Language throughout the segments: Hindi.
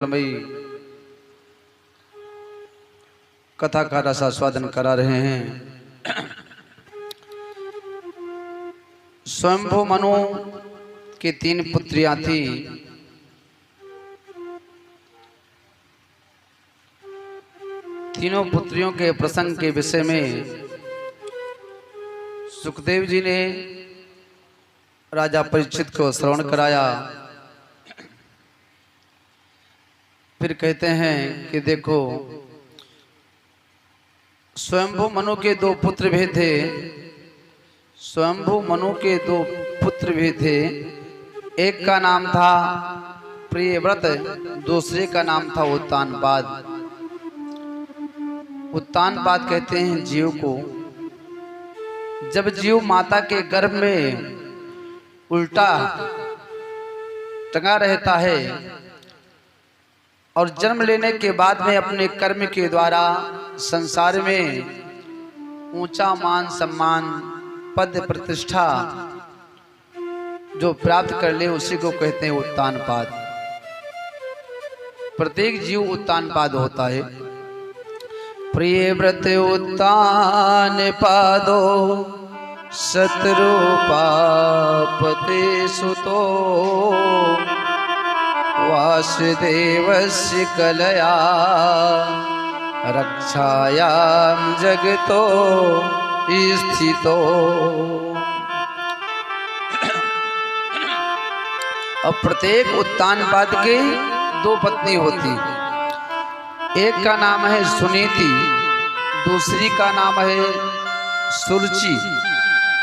मई कथा का रस आस्वादन करा रहे हैं। स्वयंभू मनु की 3 पुत्रियां थी। तीनों पुत्रियों के प्रसंग के विषय में सुखदेव जी ने राजा परीक्षित को श्रवण कराया। फिर कहते हैं कि देखो, स्वयंभू मनु के 2 पुत्र भी थे। स्वयंभू मनु के 2 पुत्र भी थे। एक का नाम था प्रियव्रत, दूसरे का नाम था उत्तानपाद। उत्तानपाद कहते हैं जीव को। जब जीव माता के गर्भ में उल्टा टंगा रहता है और जन्म लेने के बाद में अपने कर्म के द्वारा संसार में ऊंचा मान सम्मान पद प्रतिष्ठा जो प्राप्त कर ले उसी को कहते हैं उत्तानपाद। प्रत्येक जीव उत्तानपाद होता है। प्रियव्रत उत्तानपादो शत्रुपापते सुतो वासुदेवस्य कलया रक्षायां जगतो स्थितो। और प्रत्येक उत्तानपाद के 2 पत्नी होती। एक का नाम है सुनीति, दूसरी का नाम है सुरुचि।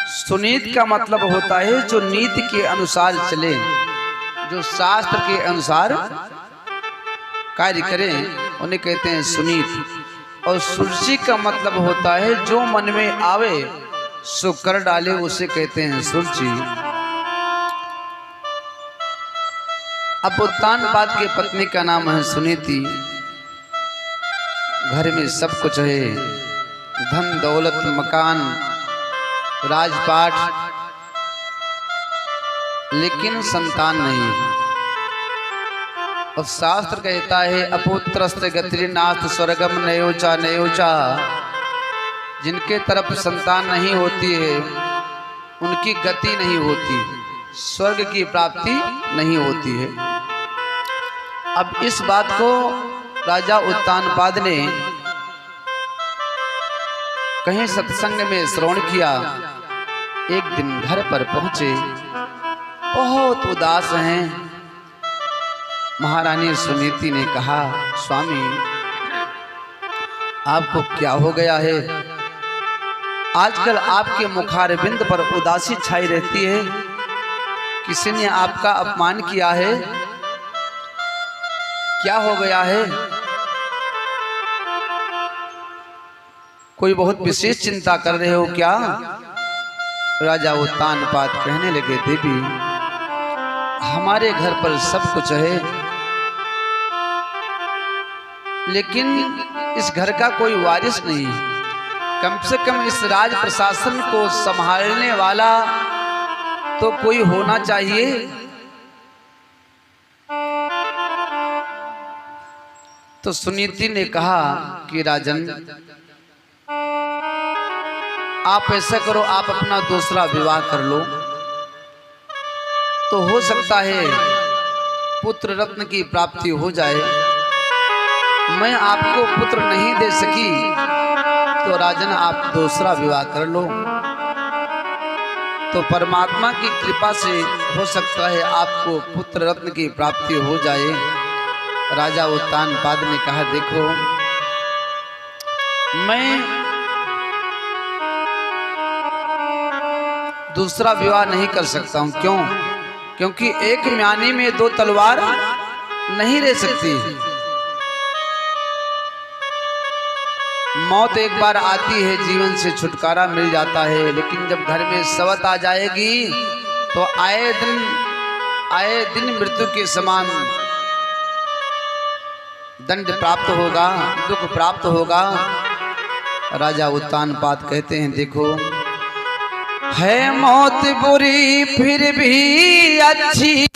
सुनीत का मतलब होता है जो नीति के अनुसार चले, जो शास्त्र के अनुसार कार्य करें, उन्हें कहते हैं सुनीत। और सुरुचि का मतलब होता है जो मन में आवे सो कर डाले, उसे कहते हैं सुरुचि। अब उत्तानपाद के पत्नी का नाम है सुनीति। घर में सब कुछ है, धन दौलत मकान राजपाट, लेकिन संतान नहीं। और शास्त्र कहता है अपुत्रस्त गतिर्नाथ स्वर्गम नयोचा नयोचा। जिनके तरफ संतान नहीं होती है उनकी गति नहीं होती, स्वर्ग की प्राप्ति नहीं होती है। अब इस बात को राजा उत्तानपाद ने कहीं सत्संग में श्रवण किया। एक दिन घर पर पहुंचे, बहुत उदास हैं। महारानी सुनीति ने कहा, स्वामी आपको क्या हो गया है? आजकल आपके मुखारबिंद पर उदासी छाई रहती है। किसी ने आपका अपमान किया है? क्या हो गया है? कोई बहुत विशेष चिंता कर रहे हो क्या? राजा उत्तानपाद कहने लगे, देवी हमारे घर पर सब कुछ है, लेकिन इस घर का कोई वारिस नहीं। कम से कम इस राज प्रशासन को संभालने वाला तो कोई होना चाहिए। तो सुनीति ने कहा कि राजन आप ऐसा करो, आप अपना दूसरा विवाह कर लो, तो हो सकता है पुत्र रत्न की प्राप्ति हो जाए। मैं आपको पुत्र नहीं दे सकी तो राजन आप दूसरा विवाह कर लो, तो परमात्मा की कृपा से हो सकता है आपको पुत्र रत्न की प्राप्ति हो जाए। राजा उत्तानपाद ने कहा, देखो मैं दूसरा विवाह नहीं कर सकता हूं। क्यों? क्योंकि एक म्यानी में 2 तलवार नहीं रह सकती। मौत एक बार आती है, जीवन से छुटकारा मिल जाता है, लेकिन जब घर में सवत आ जाएगी तो आए दिन मृत्यु के समान दंड प्राप्त होगा, दुख प्राप्त होगा। राजा उत्तानपाद कहते हैं, देखो है मौत बुरी फिर भी अच्छी,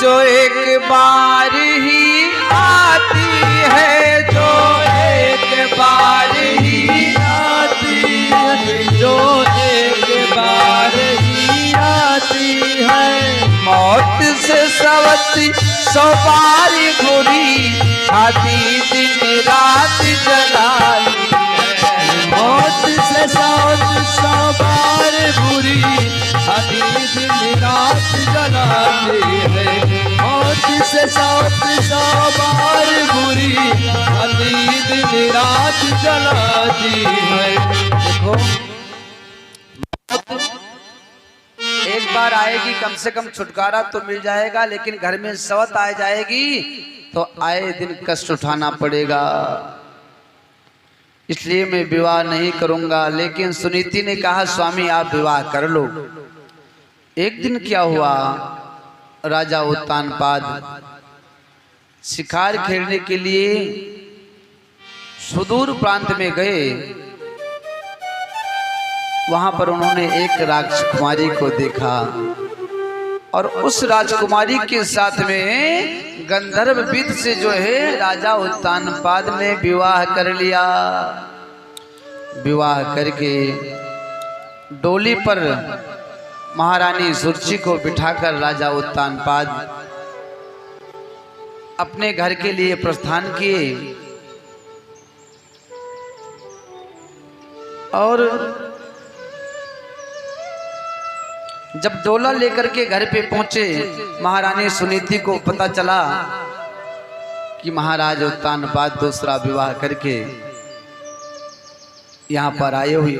जो एक बार ही आती है, जो एक बार ही आती है, जो एक बार ही आती है। मौत से सवती 100 बार बुरी, छाती दिन रात जलाती है। मौत से 100 बार बुरी, छाती दिन रात जलाती है। मौत से 100 बार बुरी, छाती दिन रात जलाती है। देखो, एक बार आएगी, कम से कम छुटकारा तो मिल जाएगा, लेकिन घर में सवत आ जाएगी तो आए दिन कष्ट उठाना पड़ेगा। इसलिए मैं विवाह नहीं करूंगा। लेकिन सुनीति ने कहा स्वामी आप विवाह कर लो। एक दिन क्या हुआ, राजा उत्तानपाद शिकार खेलने के लिए सुदूर प्रांत में गए। वहां पर उन्होंने एक राजकुमारी को देखा और उस राजकुमारी के साथ में गंधर्व विद से जो है राजा उत्तानपाद ने विवाह कर लिया। विवाह करके डोली पर महारानी सुरुचि को बिठाकर राजा उत्तानपाद अपने घर के लिए प्रस्थान किए। और जब डोला लेकर के घर पे पहुंचे, महारानी सुनीति को पता चला कि महाराज उत्तानपाद दूसरा विवाह करके यहाँ पर आए हुए।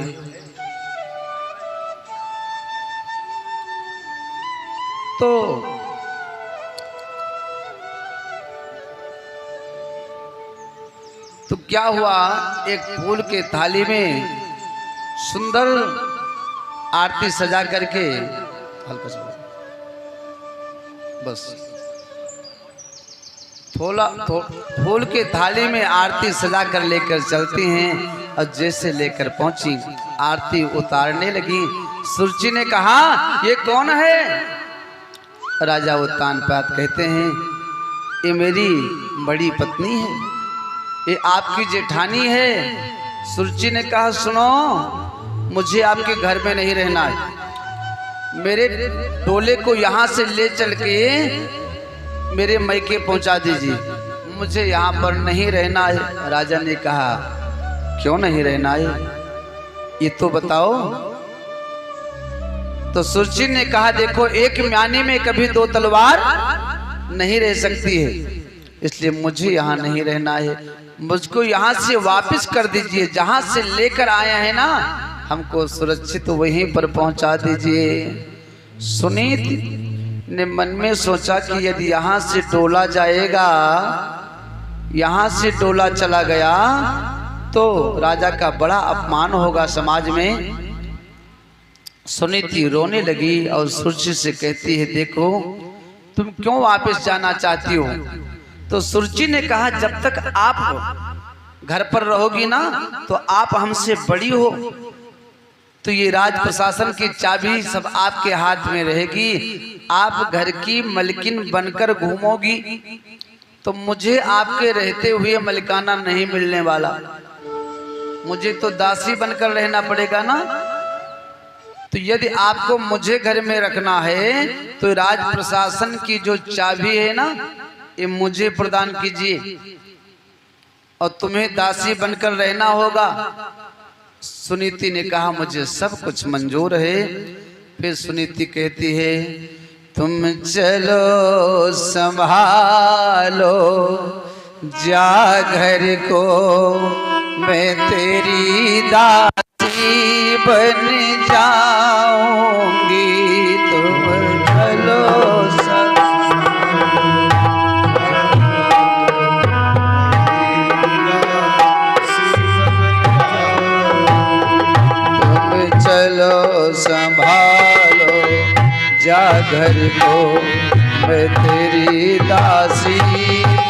तो क्या हुआ, एक फूल के थाली में सुंदर आरती सजा करके, हल्का सा बस फूल के थाली में आरती सजा कर लेकर चलती हैं। और जैसे लेकर पहुंची, आरती उतारने लगी। सुरुचि ने कहा ये कौन है? राजा उत्तानपाद कहते हैं ये मेरी बड़ी पत्नी है, ये आपकी जेठानी है। सुरुचि ने कहा सुनो, मुझे आपके घर में नहीं रहना है, मेरे डोले को यहाँ से ले चल के मेरे मैके पहुँचा दीजिए, मुझे यहाँ पर नहीं रहना है। राजा ने कहा क्यों नहीं रहना है, ये तो बताओ। तो सुरुचि ने कहा देखो, एक म्यानी में कभी 2 तलवार नहीं रह सकती है, इसलिए मुझे यहाँ नहीं रहना है, मुझको यहाँ से वापस कर दीजिए, जहाँ से लेकर आया है ना हमको सुरक्षित वहीं पर पहुँचा दीजिए। सुनीति ने मन में सोचा कि यदि यहाँ से डोला जाएगा, यहाँ से डोला चला गया तो राजा का बड़ा अपमान होगा समाज में। सुनीति रोने लगी और सुरुचि से कहती है देखो तुम क्यों वापस जाना चाहती हो? तो सुरुचि ने कहा जब तक आप घर पर रहोगी ना तो आप हमसे बड़ी हो, तो ये राज प्रशासन की चाबी सब आपके हाथ में रहेगी, आप घर की मलकिन बनकर घूमोगी, तो मुझे आपके रहते हुए मलिकाना नहीं मिलने वाला, मुझे तो दासी बनकर रहना पड़ेगा ना। तो यदि आपको मुझे घर में रखना है तो राज प्रशासन की जो चाबी है ना ये मुझे प्रदान कीजिए और तुम्हें दासी बनकर रहना होगा। सुनीति ने कहा मुझे सब कुछ मंजूर है। फिर सुनीति कहती है तुम चलो संभालो जा घर को, मैं तेरी दासी बन जाऊंगी, तुम चलो चलो संभालो जा घर को, मैं तेरी दासी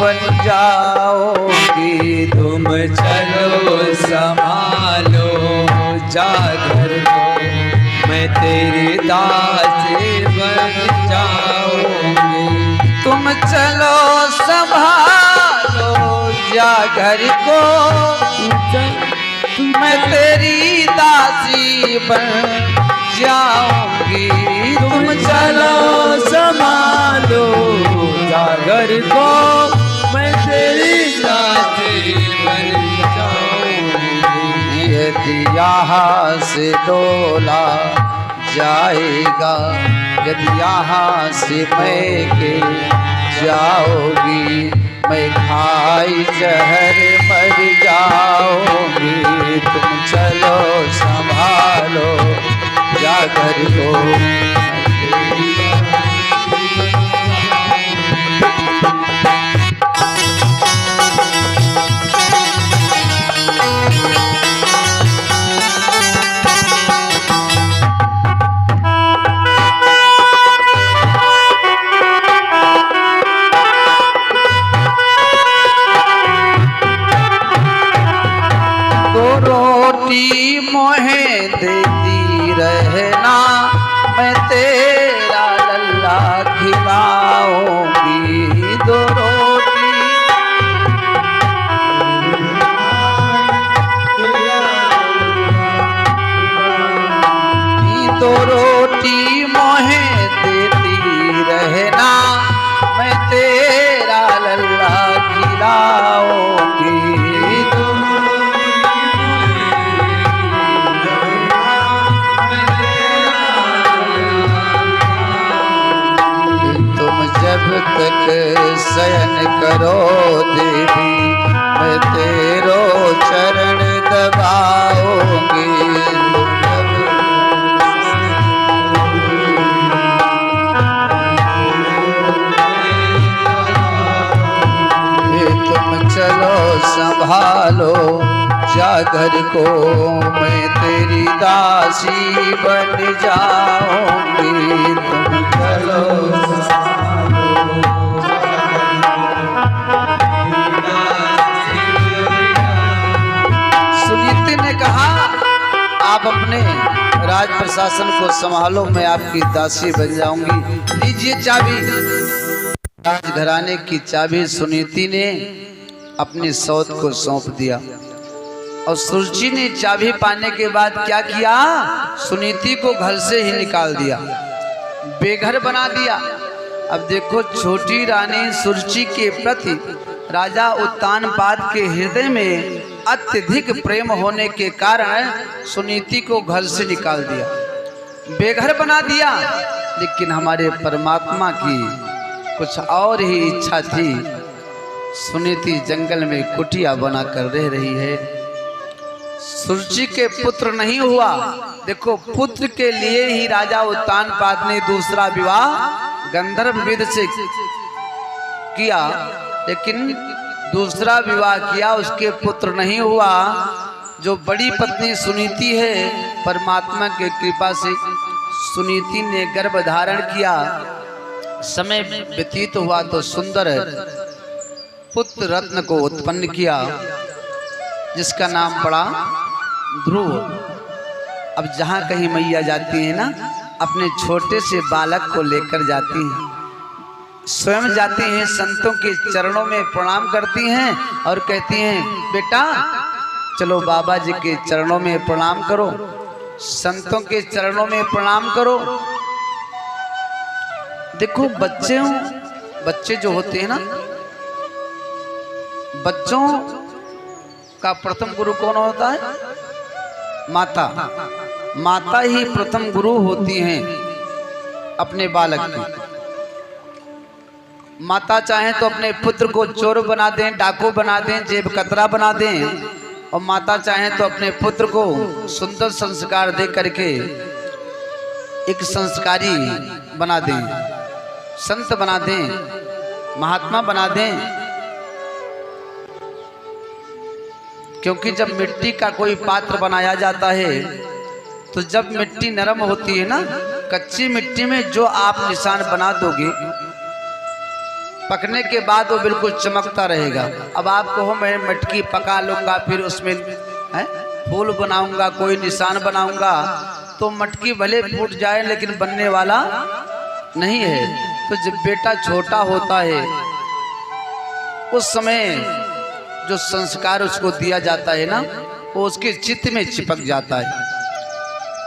बन जाऊंगी, तुम चलो संभालो जा घर को, मैं तेरी दासी बन जाऊंगी। चलो संभालो जा घर को, मैं तेरी दासी बन जाऊंगी। तुम चलो संभालो जा घर को, मैं तेरी दासी बन जाऊंगी। यदि यहाँ से डोला जाएगा, यदि यहाँ से मैं के जाओगी, मैं खाई जहर मर जाऊंगी। तुम चलो संभालो जा घर को। रोटी मोहे देती रहना, मैं तेरा लल्ला खिलाऊंगी। दो रोटी मोहे देती रहना, मैं तेरा लल्ला खिलाऊंगी। जब तक शयन करो देवी, मैं तेरो चरण दबाऊंगी। तुम चलो संभालो जा घर को, मैं तेरी दासी बन जाऊंगी। तुम चलो ने कहा आप अपने राज प्रशासन को संभालो, मैं आपकी दासी बन जाऊंगी। लीजिए चाबी। राजघराने की चाबी सुनीति ने अपनी सौत को सौंप दिया और सुरुचि ने चाबी पाने के बाद क्या किया, सुनीति को घर से ही निकाल दिया, बेघर बना दिया। अब देखो छोटी रानी सुरुचि के प्रति राजा उत्तानपाद के हृदय में अत्यधिक प्रेम होने के कारण सुनीति को घर से निकाल दिया, बेघर बना दिया। लेकिन हमारे परमात्मा की कुछ और ही इच्छा थी। सुनीति जंगल में कुटिया बनाकर रह रही है। सुरुचि के पुत्र नहीं हुआ। देखो पुत्र के लिए ही राजा उत्तानपाद ने दूसरा विवाह गंधर्व विद से किया, लेकिन दूसरा विवाह किया, उसके पुत्र नहीं हुआ। जो बड़ी पत्नी सुनीति है, परमात्मा के कृपा से सुनीति ने गर्भ धारण किया। समय व्यतीत हुआ तो सुंदर पुत्र रत्न को उत्पन्न किया, जिसका नाम पड़ा ध्रुव। अब जहाँ कहीं मैया जाती है ना, अपने छोटे से बालक को लेकर जाती हैं, स्वयं जाती हैं, संतों के चरणों में प्रणाम करती हैं और कहती हैं बेटा चलो बाबा जी के चरणों में प्रणाम करो, संतों के चरणों में प्रणाम करो। देखो बच्चे जो होते हैं ना, बच्चों का प्रथम गुरु कौन होता है? माता। माता ही प्रथम गुरु होती हैं अपने बालक की। माता चाहें तो अपने पुत्र को चोर बना दें, डाकू बना दें, जेब कतरा बना दें, और माता चाहें तो अपने पुत्र को सुंदर संस्कार दे करके एक संस्कारी बना दें, संत बना दें, महात्मा बना दें। क्योंकि जब मिट्टी का कोई पात्र बनाया जाता है तो जब मिट्टी नरम होती है ना, कच्ची मिट्टी में जो आप निशान बना दोगे, पकने के बाद वो बिल्कुल चमकता रहेगा। अब आप कहो मैं मटकी पका लूंगा, फिर उसमें फूल बनाऊंगा, कोई निशान बनाऊंगा, तो मटकी भले फूट जाए लेकिन बनने वाला नहीं है। तो जब बेटा छोटा होता है उस समय जो संस्कार उसको दिया जाता है ना, वो उसके चित्त में चिपक जाता है।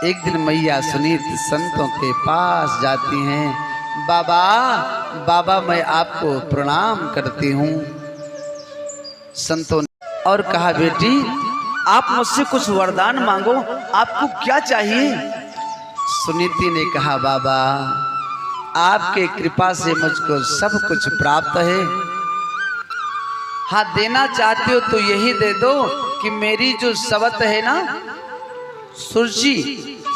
एक दिन मैया सुनीति संतों के पास जाती हैं, बाबा बाबा मैं आपको प्रणाम करती हूँ। संतों ने और कहा, बेटी आप मुझसे कुछ वरदान मांगो, आपको क्या चाहिए? सुनीति ने कहा, बाबा आपके कृपा से मुझको सब कुछ प्राप्त है। हाँ देना चाहते हो तो यही दे दो कि मेरी जो सवत है ना सुरजी,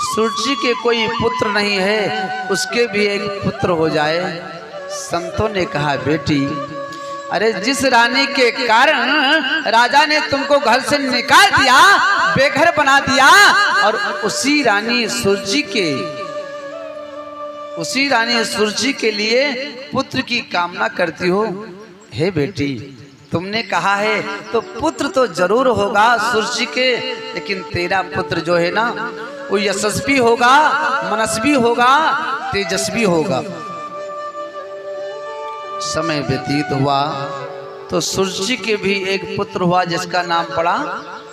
सुरजी के कोई पुत्र नहीं है, उसके भी एक पुत्र हो जाए। संतों ने कहा, बेटी अरे जिस रानी के कारण राजा ने तुमको घर से निकाल दिया, बेघर बना दिया, और उसी रानी सुरजी के लिए पुत्र की कामना करती हो। हे बेटी तुमने कहा है तो पुत्र तो जरूर होगा सुरजी के, लेकिन तेरा पुत्र जो है ना वो यशस्वी होगा, मनस्वी होगा, तेजस्वी होगा। समय व्यतीत हुआ तो सुरजी के भी एक पुत्र हुआ जिसका नाम पड़ा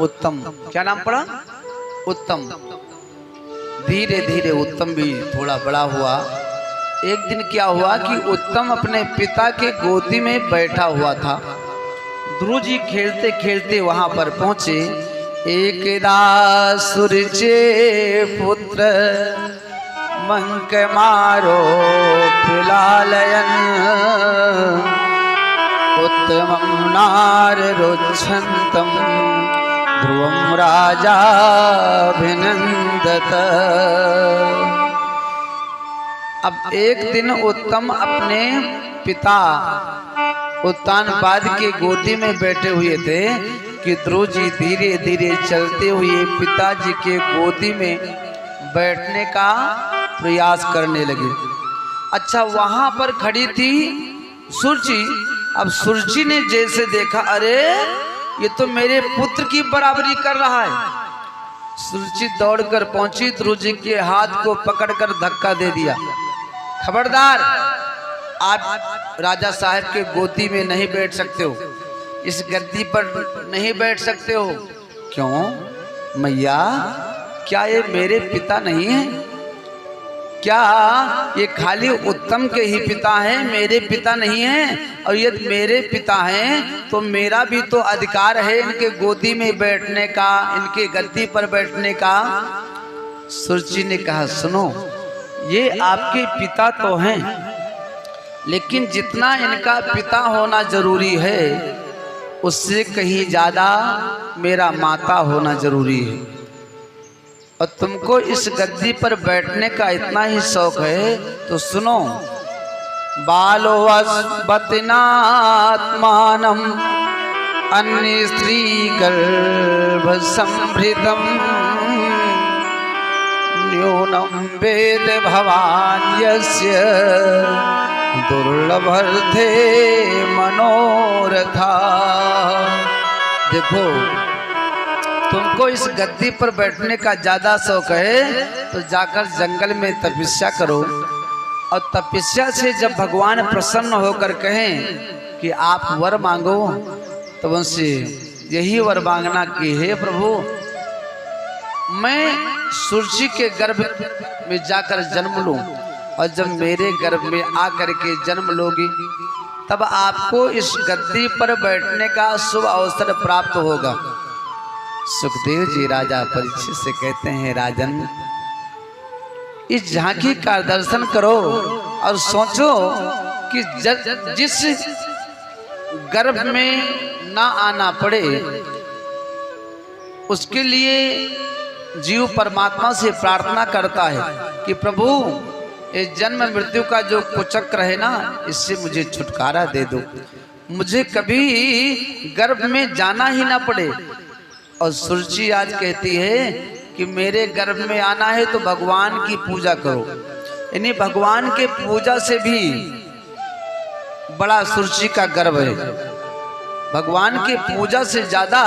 उत्तम। क्या नाम पड़ा? उत्तम। धीरे धीरे उत्तम भी थोड़ा बड़ा हुआ। एक दिन क्या हुआ कि उत्तम अपने पिता के गोदी में बैठा हुआ था। ध्रुव जी खेलते खेलते वहां पर पहुंचे। एकदा सुरजे पुत्र मंक मारो पिलालयन, उत्तमं नार रोचंतम ध्रुवं राजा अभिनंदत। अब एक दिन उत्तम अपने पिता उत्तानपाद के गोदी में बैठे हुए थे कि ध्रुव जी धीरे धीरे चलते हुए पिताजी के गोदी में बैठने का प्रयास करने लगे। अच्छा वहां पर खड़ी थी सुरजी। अब सुरजी ने जैसे देखा, अरे ये तो मेरे पुत्र की बराबरी कर रहा है। सुरजी दौड़कर पहुंची, ध्रुव जी के हाथ को पकड़कर धक्का दे दिया, खबरदार आप राजा साहब के गोदी में नहीं बैठ सकते हो, इस गद्दी पर नहीं बैठ सकते हो। क्यों मैया, क्या ये मेरे पिता नहीं है? क्या ये खाली उत्तम के ही पिता हैं, मेरे पिता नहीं हैं? और ये मेरे पिता हैं तो मेरा भी तो अधिकार है इनके गोदी में बैठने का, इनके गद्दी पर बैठने का। सुरजी ने कहा, सुनो ये आपके पिता तो हैं, लेकिन जितना इनका पिता होना जरूरी है उससे कहीं ज्यादा मेरा माता होना जरूरी है। और तुमको इस गद्दी पर बैठने का इतना ही शौक है तो सुनो, बालो वसबतनात्मानम अन्य स्त्री गर्भ संभृतम न्यूनम वेद भवान यस्य दुर्लभर्थे मनोरथा। देखो तुमको इस गद्दी पर बैठने का ज्यादा शौक है तो जाकर जंगल में तपस्या करो, और तपस्या से जब भगवान प्रसन्न होकर कहें कि आप वर मांगो तो उनसे यही वर मांगना कि हे प्रभु मैं सुरजी के गर्भ में जाकर जन्म लूं, और जब मेरे गर्भ में आकर के जन्म लोगी तब आपको इस गद्दी पर बैठने का शुभ अवसर प्राप्त होगा। सुखदेव जी राजा परीक्षित से कहते हैं, राजन इस झांकी का दर्शन करो और सोचो कि जिस गर्भ में ना आना पड़े उसके लिए जीव परमात्मा से प्रार्थना करता है कि प्रभु इस जन्म मृत्यु का जो कुचक्र है ना इससे मुझे छुटकारा दे दो, मुझे कभी गर्भ में जाना ही ना पड़े। और सुरजी आज कहती है कि मेरे गर्भ में आना है तो भगवान की पूजा करो, यानी भगवान के पूजा से भी बड़ा सुरजी का गर्भ है। भगवान के पूजा से ज्यादा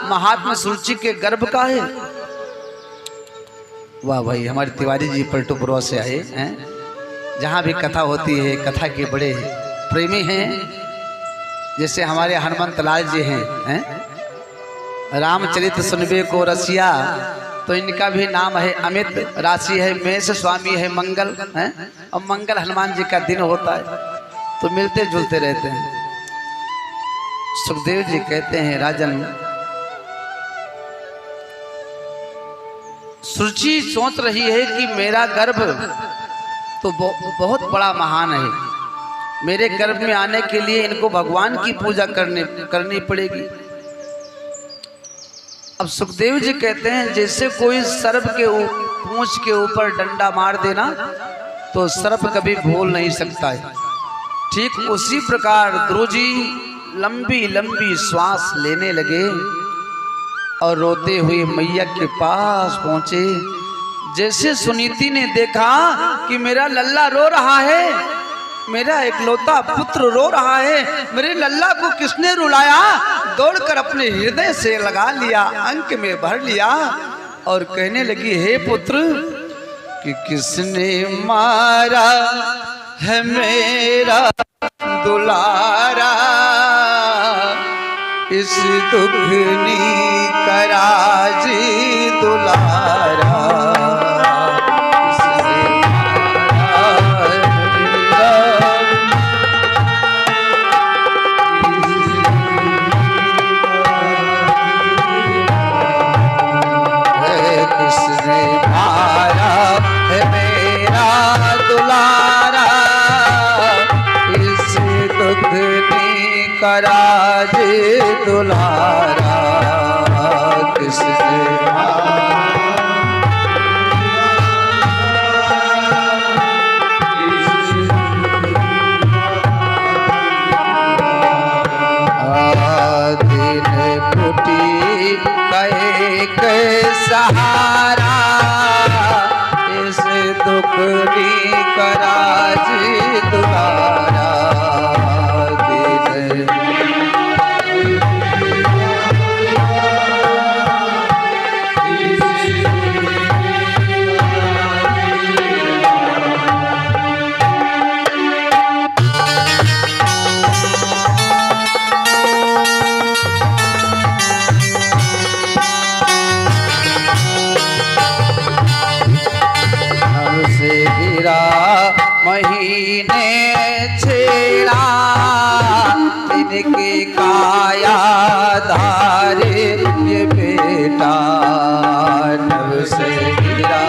महात्मा सुरजी के गर्भ का है। वाह भाई, हमारे तिवारी जी पलटूपुरवा से आए हैं। जहाँ भी कथा होती है, कथा के बड़े प्रेमी हैं। जैसे हमारे हनुमंत लाल जी हैं, रामचरित सुनबे को रसिया, तो इनका भी नाम है अमित, राशि है मेष, स्वामी है मंगल हैं। और मंगल हनुमान जी का दिन होता है, तो मिलते जुलते रहते हैं। सुखदेव जी कहते हैं, राजन सुरुचि सोच रही है कि मेरा गर्भ तो बहुत बड़ा महान है, मेरे गर्भ में आने के लिए इनको भगवान की पूजा करनी पड़ेगी। अब सुखदेव जी कहते हैं, जैसे कोई सर्प के पूंछ के ऊपर डंडा मार देना तो सर्प कभी भूल नहीं सकता है, ठीक उसी प्रकार ध्रुव जी लंबी लंबी श्वास लेने लगे और रोते हुए मैया के पास पहुंचे। जैसे सुनीति ने देखा कि मेरा लल्ला रो रहा है, मेरा एकलौता पुत्र रो रहा है, मेरे लल्ला को किसने रुलाया, दौड़कर अपने हृदय से लगा लिया, अंक में भर लिया और कहने लगी, हे पुत्र कि किसने मारा है मेरा दुलारा, इस दुखनी कराज दुलारा, किसने मारा है मेरा दुलारा, इस दुखनी कराज दुलारा, किसने दिन फुटी एक सहारा, इस दुखनी कराज दुलारा, महीने छेड़ा इनके काया धारे, ये बेटा नव से गिरा,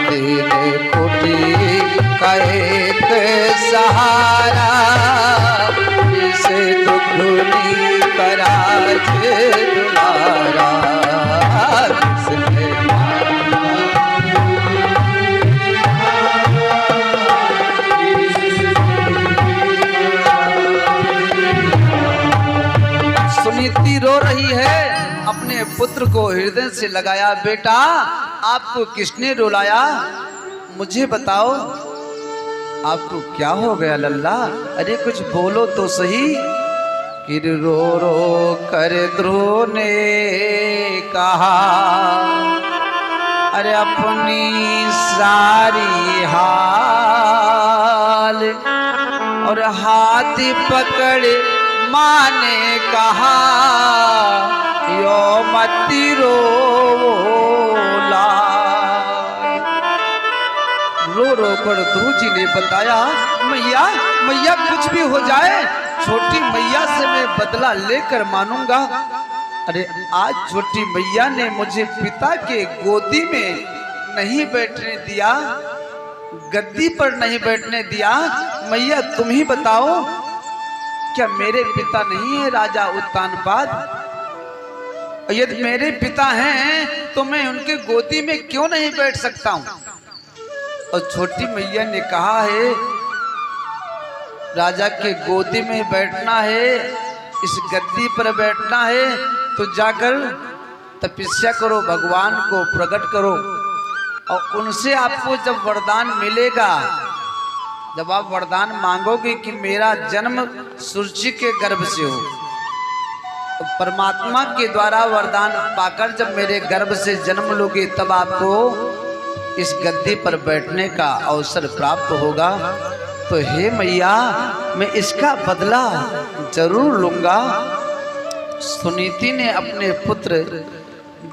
दिन फुटी का एक सहारा, इसे दुखनी कराज दुलारा, किसने सुनीति रो रही है, अपने पुत्र को हृदय से लगाया, बेटा आपको किसने रुलाया, मुझे बताओ आपको क्या हो गया लल्ला, अरे कुछ बोलो तो सही। कि रो रो कर ध्रुव ने कहा, अरे अपनी सारी हाल, और हाथ पकड़ माँ ने कहा, यो मती रो रो कर ध्रुव जी ने बताया, मैया मैया कुछ भी हो जाए, छोटी मैया से मैं बदला लेकर मानूंगा। अरे आज छोटी मैया ने मुझे पिता के गोदी में नहीं बैठने दिया, गद्दी पर नहीं बैठने दिया, मैया तुम ही बताओ क्या मेरे पिता नहीं है राजा उत्तानपाद? यदि मेरे पिता हैं तो मैं उनके गोदी में क्यों नहीं बैठ सकता हूं? और छोटी मैया ने कहा है, राजा के गोदी में बैठना है, इस गद्दी पर बैठना है तो जाकर तपस्या करो, भगवान को प्रकट करो और उनसे आपको जब वरदान मिलेगा, जब आप वरदान मांगोगे कि मेरा जन्म सुरुचि के गर्भ से हो, परमात्मा के द्वारा वरदान पाकर जब मेरे गर्भ से जन्म लोगे तब आपको इस गद्दी पर बैठने का अवसर प्राप्त होगा। तो हे मैया, मैं इसका बदला जरूर लूंगा। सुनीति ने अपने पुत्र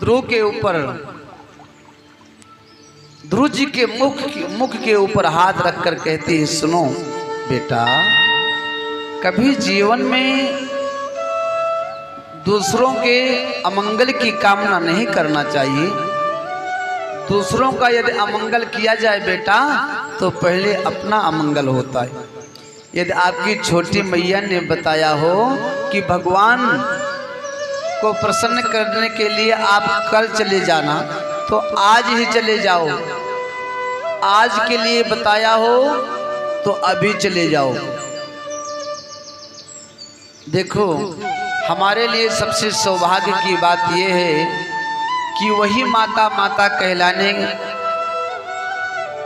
ध्रुव के ऊपर, ध्रुव जी के मुख के ऊपर हाथ रखकर कहती है, सुनो बेटा, कभी जीवन में दूसरों के अमंगल की कामना नहीं करना चाहिए। दूसरों का यदि अमंगल किया जाए बेटा तो पहले अपना अमंगल होता है। यदि आपकी छोटी मैया ने बताया हो कि भगवान को प्रसन्न करने के लिए आप कल चले जाना, तो आज ही चले जाओ। आज के लिए बताया हो तो अभी चले जाओ। देखो, हमारे लिए सबसे सौभाग्य की बात यह है कि वही माता माता कहलाने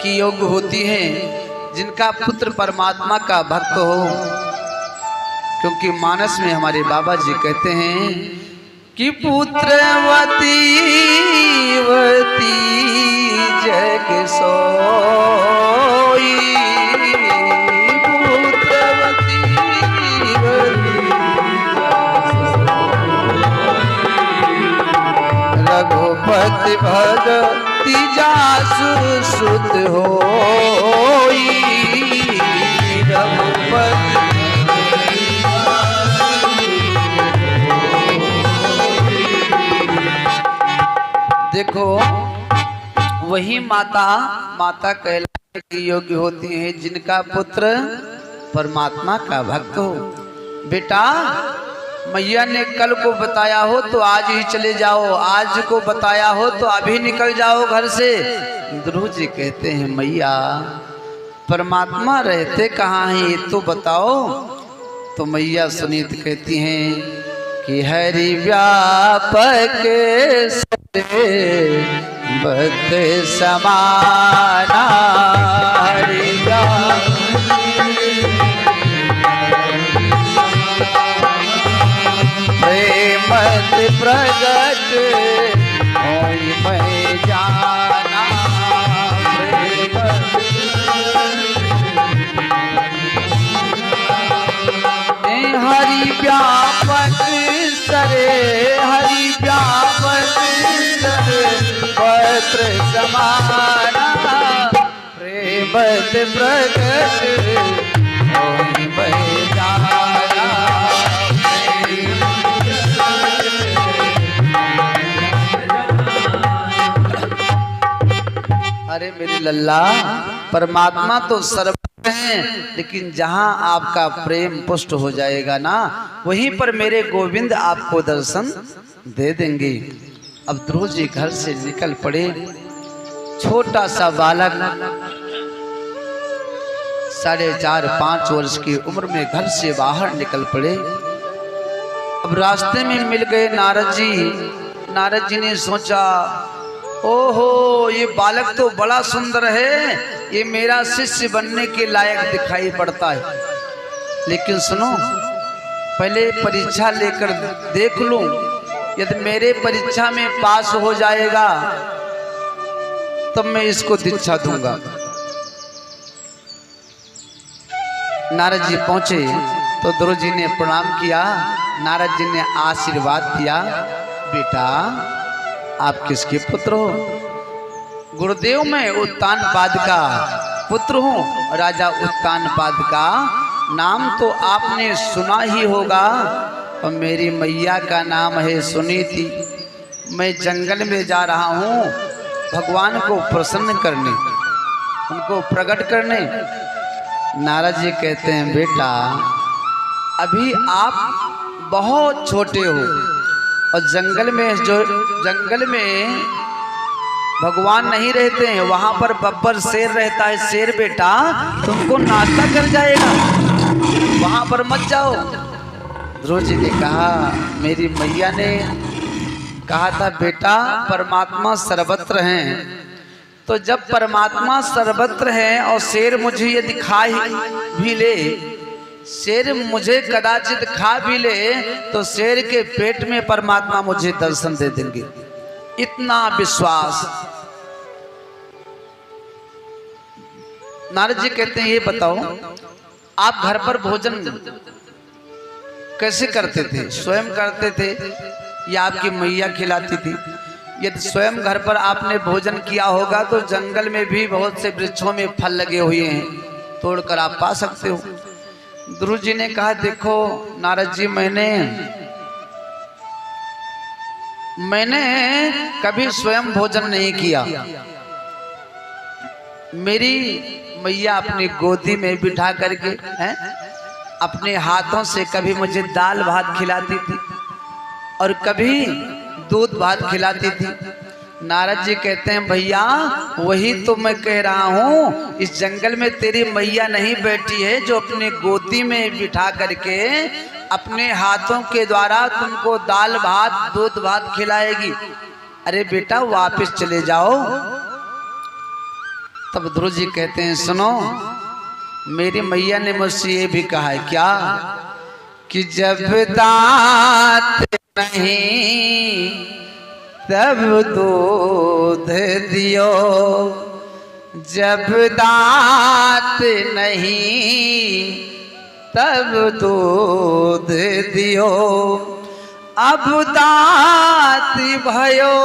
की योग्य होती हैं जिनका पुत्र परमात्मा का भक्त हो। क्योंकि मानस में हमारे बाबा जी कहते हैं कि पुत्रवती वती जग सोई, पुत्रवती वती रघुपति भगति जासु सुत होई, रघुपति। देखो, वही माता माता कहलाने की योग्य होती है जिनका पुत्र परमात्मा का भक्त हो। बेटा, मैया ने कल को बताया हो तो आज ही चले जाओ, आज को बताया हो तो अभी निकल जाओ घर से। ध्रुव जी कहते हैं, मैया परमात्मा रहते कहाँ हैं ये तो बताओ। तो मैया सुनीत कहती हैं कि हरि व्यापक बद समाना, हरि प्रेमत प्रगट होई मैं जाना, हरि व्यापक सरे, हरि व्यापक सरे पत्र समाना, प्रेमत प्रगट होई मैं जाना। अरे मेरी लल्ला, परमात्मा तो सर्वत्र हैं, लेकिन जहां आपका प्रेम पुष्ट हो जाएगा ना, वहीं पर मेरे गोविंद आपको दर्शन दे देंगे। अब ध्रुव जी घर से निकल पड़े। छोटा सा बालक 4.5-5 वर्ष की उम्र में घर से बाहर निकल पड़े। अब रास्ते में मिल गए नारद जी। नारद जी ने सोचा, ओहो, ये बालक तो बड़ा सुंदर है, ये मेरा शिष्य बनने के लायक दिखाई पड़ता है। लेकिन सुनो, पहले परीक्षा लेकर देख लूं, यदि मेरे परीक्षा में पास हो जाएगा तब मैं इसको दीक्षा दूंगा। नारद जी पहुंचे तो ध्रुव जी ने प्रणाम किया। नारद जी ने आशीर्वाद दिया, बेटा आप किसके पुत्र हो? गुरुदेव, मैं उत्तानपाद का पुत्र हूँ। राजा उत्तानपाद का नाम तो आपने सुना ही होगा, और मेरी मैया का नाम है सुनीति। मैं जंगल में जा रहा हूँ भगवान को प्रसन्न करने, उनको प्रकट करने। नारद जी कहते हैं, बेटा अभी आप बहुत छोटे हो, और जंगल में भगवान नहीं रहते हैं, वहां पर बब्बर शेर रहता है। शेर बेटा तुमको नाश्ता कर जाएगा, वहां पर मत जाओ। ध्रुव जी ने कहा, मेरी मैया ने कहा था बेटा परमात्मा सर्वत्र हैं, तो जब परमात्मा सर्वत्र हैं और शेर मुझे ये दिखाई भी ले, शेर मुझे कदाचित खा भी ले तो शेर के पेट में परमात्मा मुझे दर्शन दे देंगे, इतना विश्वास। नारद जी कहते हैं ये बताओ आप घर पर भोजन कैसे करते थे, स्वयं करते थे या आपकी मैया खिलाती थी? यदि स्वयं घर पर आपने भोजन किया होगा तो जंगल में भी बहुत से वृक्षों में फल लगे हुए हैं, तोड़कर आप पा सकते हो। ध्रुव जी ने कहा देखो नारद जी, मैंने कभी स्वयं भोजन नहीं किया। मेरी मैया अपनी गोदी में बिठा करके अपने हाथों से कभी मुझे दाल भात खिलाती थी और कभी दूध भात खिलाती थी। नारद जी कहते हैं भैया वही तो मैं कह रहा हूँ, इस जंगल में तेरी मैया नहीं बैठी है जो अपनी गोदी में बिठा करके अपने हाथों के द्वारा तुमको दाल भात दूध भात खिलाएगी। अरे बेटा वापस चले जाओ। तब ध्रुव जी कहते हैं सुनो, मेरी मैया ने मुझसे ये भी कहा है क्या कि जब दांत नहीं तब दूध दियो, जब दांत नहीं तब दूध दियो, अब दांत भयो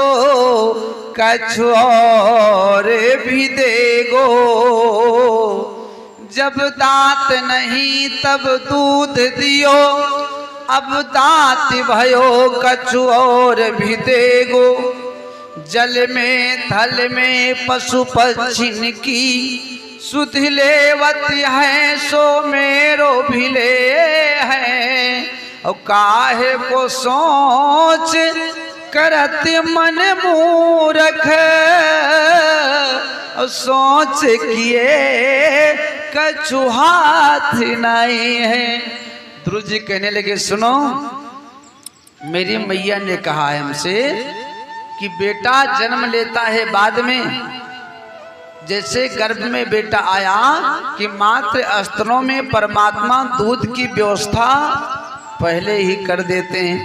कछु और भी देगो, जब दांत नहीं तब दूध दियो, अब दांत भयो कछु और भी देगो, जल में थल में पशु पक्षिन की सुध लेवत है सो मेरो भी ले है, और काहे को सोच करत मन मूरख, और सोच किए कछु हाथ नहीं है। ध्रुव जी कहने लगे सुनो, मेरी मैया ने कहा है हमसे कि बेटा जन्म लेता है बाद में, जैसे गर्भ में बेटा आया कि मात्र स्तनों में परमात्मा दूध की व्यवस्था पहले ही कर देते हैं।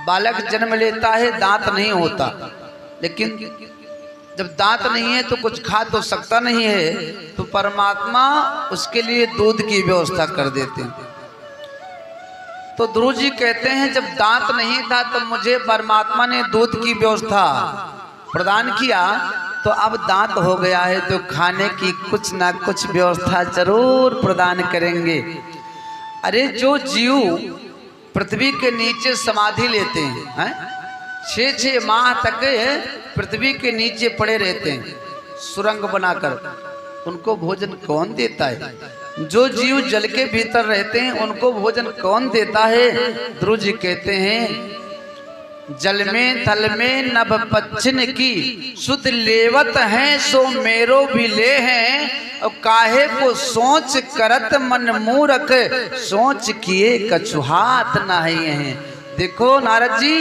बालक जन्म लेता है दांत नहीं होता, लेकिन जब दांत नहीं है तो कुछ खा तो सकता नहीं है, तो परमात्मा उसके लिए दूध की व्यवस्था कर देते हैं। तो ध्रुव जी कहते हैं जब दांत नहीं था तो मुझे परमात्मा ने दूध की व्यवस्था प्रदान किया, तो अब दांत हो गया है तो खाने की कुछ ना कुछ व्यवस्था जरूर प्रदान करेंगे। अरे जो जीव पृथ्वी के नीचे समाधि लेते हैं, 6-6 माह तक पृथ्वी के नीचे पड़े रहते हैं सुरंग बनाकर, उनको भोजन कौन देता है? जो जीव जल के भीतर रहते हैं उनको भोजन कौन देता है? ध्रुव जी कहते हैं जल में थल में नभ पच्छिन की सुध लेवत है सो मेरो भी ले हैं, और काहे को सोच करत मन मूरख, सोच किए कछु हाथ नहीं है। देखो नारद जी,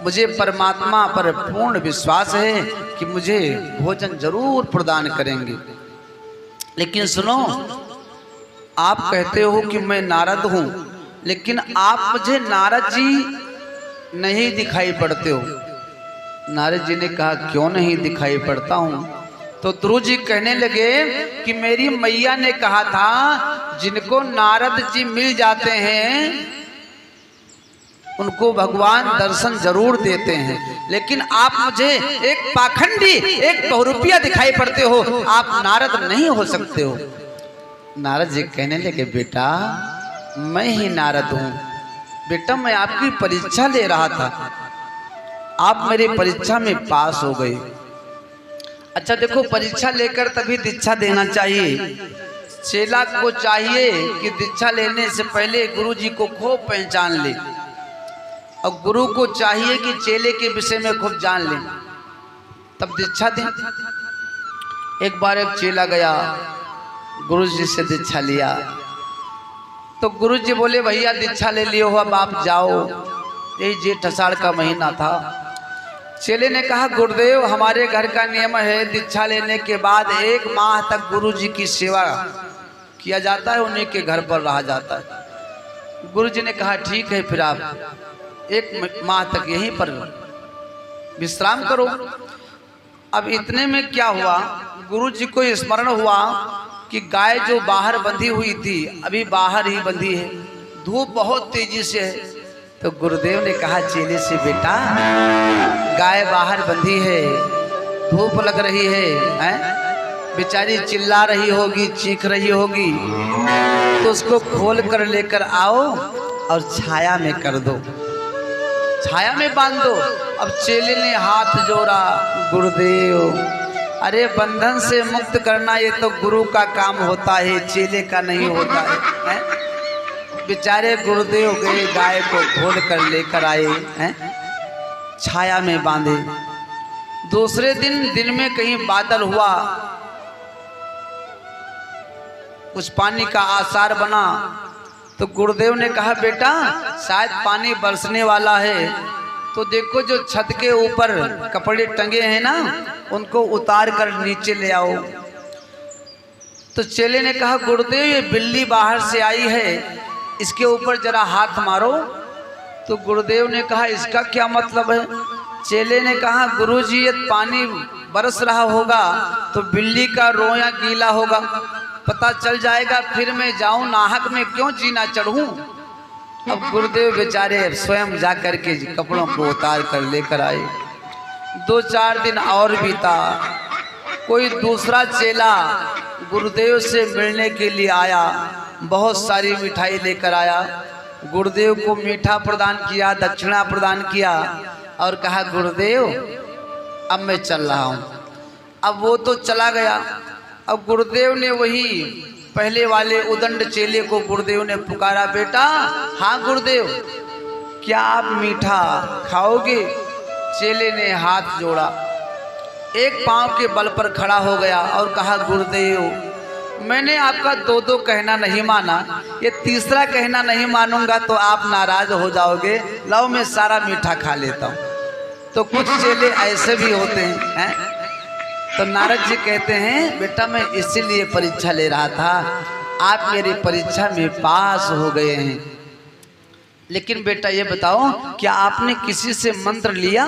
मुझे परमात्मा पर पूर्ण विश्वास है कि मुझे भोजन जरूर प्रदान करेंगे। लेकिन सुनो, आप कहते हो कि मैं नारद हूं, लेकिन आप मुझे नारद जी नहीं दिखाई पड़ते हो। नारद जी ने कहा क्यों नहीं दिखाई पड़ता हूं? तो ध्रुव जी कहने लगे कि मेरी मैया ने कहा था जिनको नारद जी मिल जाते हैं उनको भगवान दर्शन जरूर देते हैं, लेकिन आप मुझे एक पाखंडी, एक बहुरूपिया दिखाई पड़ते हो, आप नारद नहीं हो सकते हो। नारद जी कहने लगे बेटा मैं ही नारद हूं। बेटा मैं आपकी परीक्षा ले रहा था, आप मेरी परीक्षा में पास हो गए। अच्छा देखो, परीक्षा लेकर तभी दीक्षा देना चाहिए। चेला को चाहिए कि दीक्षा लेने से पहले गुरु जी को खूब पहचान ले, और गुरु को चाहिए कि चेले के विषय में खूब जान ले, तब दीक्षा दें। एक बार एक चेला गया, गुरु जी से दीक्षा लिया, तो गुरु जी बोले भैया दीक्षा ले लियो हो, अब आप जाओ। यही जेठ आषाढ़ का महीना था। चेले ने कहा गुरुदेव हमारे घर का नियम है दीक्षा लेने के बाद 1 माह तक गुरु जी की सेवा किया जाता है, उन्हीं के घर पर रहा जाता है। गुरु जी ने कहा ठीक है, फिर आप 1 माह तक यहीं पर विश्राम करो। अब इतने में क्या हुआ, गुरु जी को स्मरण हुआ कि गाय जो बाहर बंधी हुई थी अभी बाहर ही बंधी है, धूप बहुत तेजी से है। तो गुरुदेव ने कहा चेले से, बेटा गाय बाहर बंधी है, धूप लग रही है, बेचारी चिल्ला रही होगी, चीख रही होगी, तो उसको खोल कर लेकर आओ और छाया में कर दो, छाया में बांध दो। अब चेले ने हाथ जोड़ा, गुरुदेव अरे बंधन से मुक्त करना ये तो गुरु का काम होता है, चेले का नहीं होता है। बेचारे गुरुदेव गए, गाय को खोल कर लेकर आए, छाया में बांधे। दूसरे दिन में कहीं बादल हुआ, कुछ पानी का आसार बना, तो गुरुदेव ने कहा बेटा शायद पानी बरसने वाला है, तो देखो जो छत के ऊपर कपड़े टंगे हैं ना, उनको उतार कर नीचे ले आओ। तो चेले ने कहा गुरुदेव ये बिल्ली बाहर से आई है, इसके ऊपर जरा हाथ मारो। तो गुरुदेव ने कहा इसका क्या मतलब है। चेले ने कहा गुरुजी ये पानी बरस रहा होगा तो बिल्ली का रोया गीला होगा, पता चल जाएगा, फिर मैं जाऊं नाहक में क्यों जीना चढ़ूं। अब गुरुदेव बेचारे स्वयं जा कर के कपड़ों को उतार कर लेकर आए। 2-4 दिन और बीता, कोई दूसरा चेला गुरुदेव से मिलने के लिए आया, बहुत सारी मिठाई लेकर आया, गुरुदेव को मीठा प्रदान किया, दक्षिणा प्रदान किया और कहा गुरुदेव अब मैं चल रहा हूँ। अब वो तो चला गया। अब गुरुदेव ने वही पहले वाले उदंड चेले को गुरुदेव ने पुकारा, बेटा हाँ गुरुदेव क्या आप मीठा खाओगे। चेले ने हाथ जोड़ा, एक पांव के बल पर खड़ा हो गया और कहा गुरुदेव मैंने आपका 2 कहना नहीं माना, ये तीसरा कहना नहीं मानूंगा तो आप नाराज हो जाओगे, लाओ मैं सारा मीठा खा लेता हूँ। तो कुछ चेले ऐसे भी होते हैं, तो नारद जी कहते हैं बेटा मैं इसीलिए परीक्षा ले रहा था, आप मेरी परीक्षा में पास हो गए हैं, लेकिन बेटा ये बताओ क्या आपने किसी से मंत्र लिया,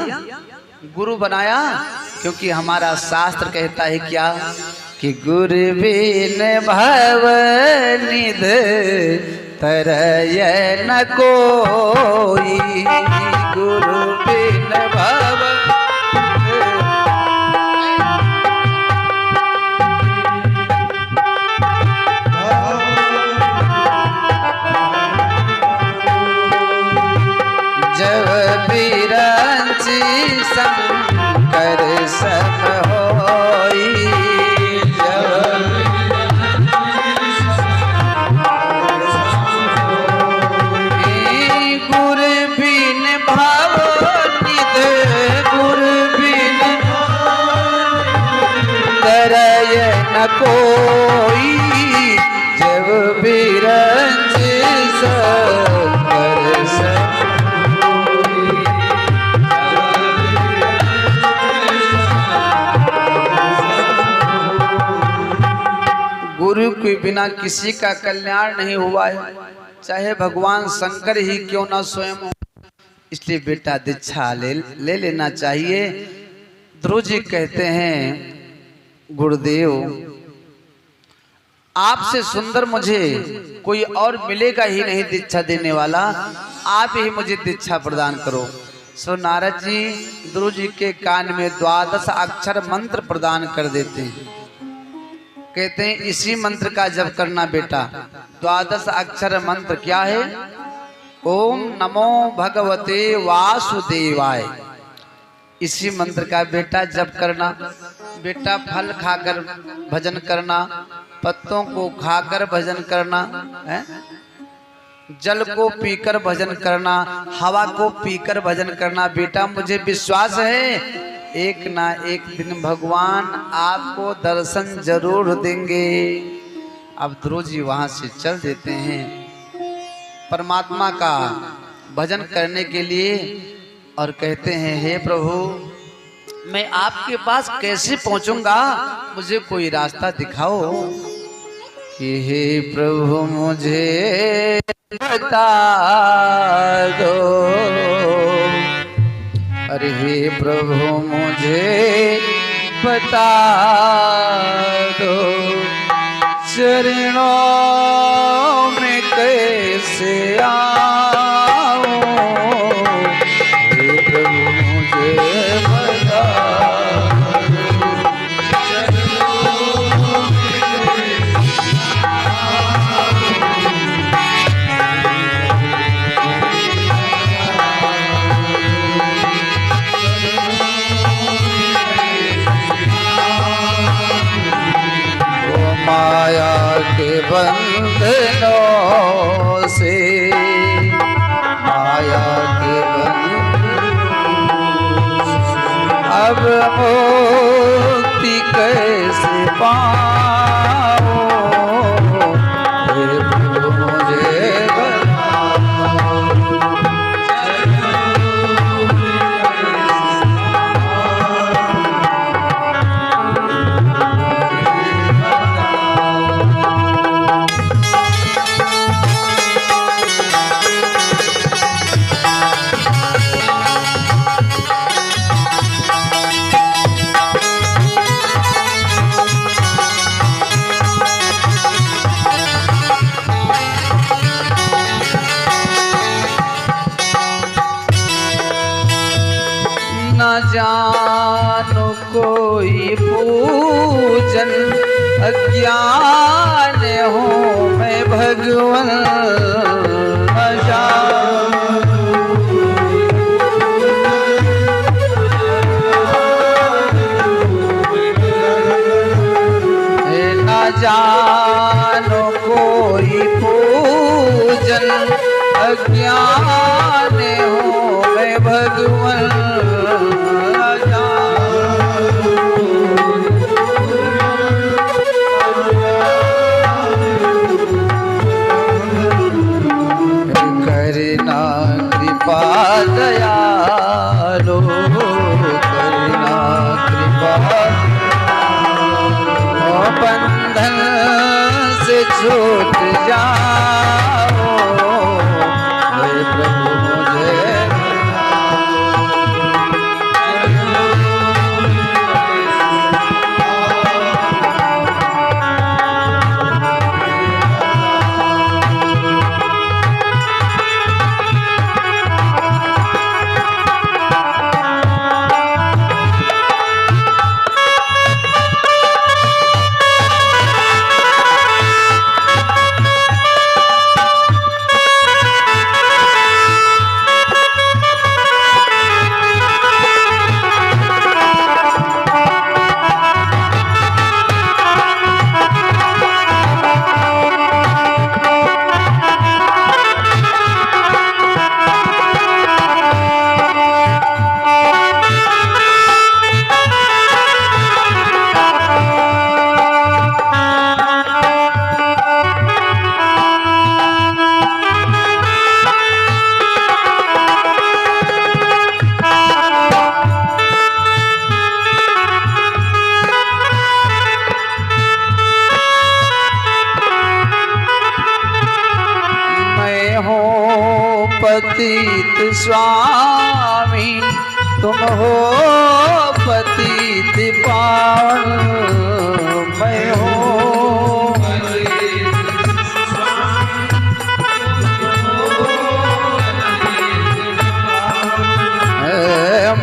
गुरु बनाया। क्योंकि हमारा शास्त्र कहता है क्या कि गुरु बिन भव निध तरय न कोई, गुरु बिन भव जब बिरंची शंकर सम होई, गुरु बिन भाव निध, गुरु बिन तरय न कोई, जब बिरंची शंकर सम गुरु के बिना किसी का कल्याण नहीं हुआ है, चाहे भगवान शंकर ही क्यों ना स्वयं हो। इसलिए बेटा दीक्षा ले लेना चाहिए। ध्रुव जी कहते हैं गुरुदेव आपसे सुंदर मुझे कोई और मिलेगा ही नहीं दीक्षा देने वाला, आप ही मुझे दीक्षा प्रदान करो। सो नारद जी ध्रुव जी के कान में 12 अक्षर मंत्र प्रदान कर देते हैं। कहते हैं इसी मंत्र का जप करना बेटा। 12 अक्षर मंत्र क्या है? ओम नमो भगवते वासुदेवाय। इसी मंत्र का बेटा जप करना। बेटा फल खाकर भजन करना, पत्तों को खाकर भजन करना है, जल को पीकर भजन करना, हवा को पीकर भजन करना। बेटा मुझे विश्वास है एक ना एक दिन भगवान आपको दर्शन जरूर देंगे। अब ध्रुव जी वहां से चल देते हैं परमात्मा का भजन करने के लिए और कहते हैं हे प्रभु मैं आपके पास कैसे पहुंचूंगा, मुझे कोई रास्ता दिखाओ। कि हे प्रभु मुझे बता दो, अरे हे प्रभु मुझे बता दो, चरणों में कैसे आऊं, हे प्रभु मुझे बता माया के बंधनों से, माया के बंधनों अब मुक्ति कैसे पाऊं, हे प्रभु मुझे न जानो कोई पूजन, अज्ञान हूँ मैं भगवन, न जानो कोई पूजन, अज्ञान हूँ मैं भगवन, करना कृपा दयालो, करना कृपा, बंधन से छूट जाओ, हे प्रभु मुझे पतित स्वामी, तुम हो पतित पावन, मैं हूँ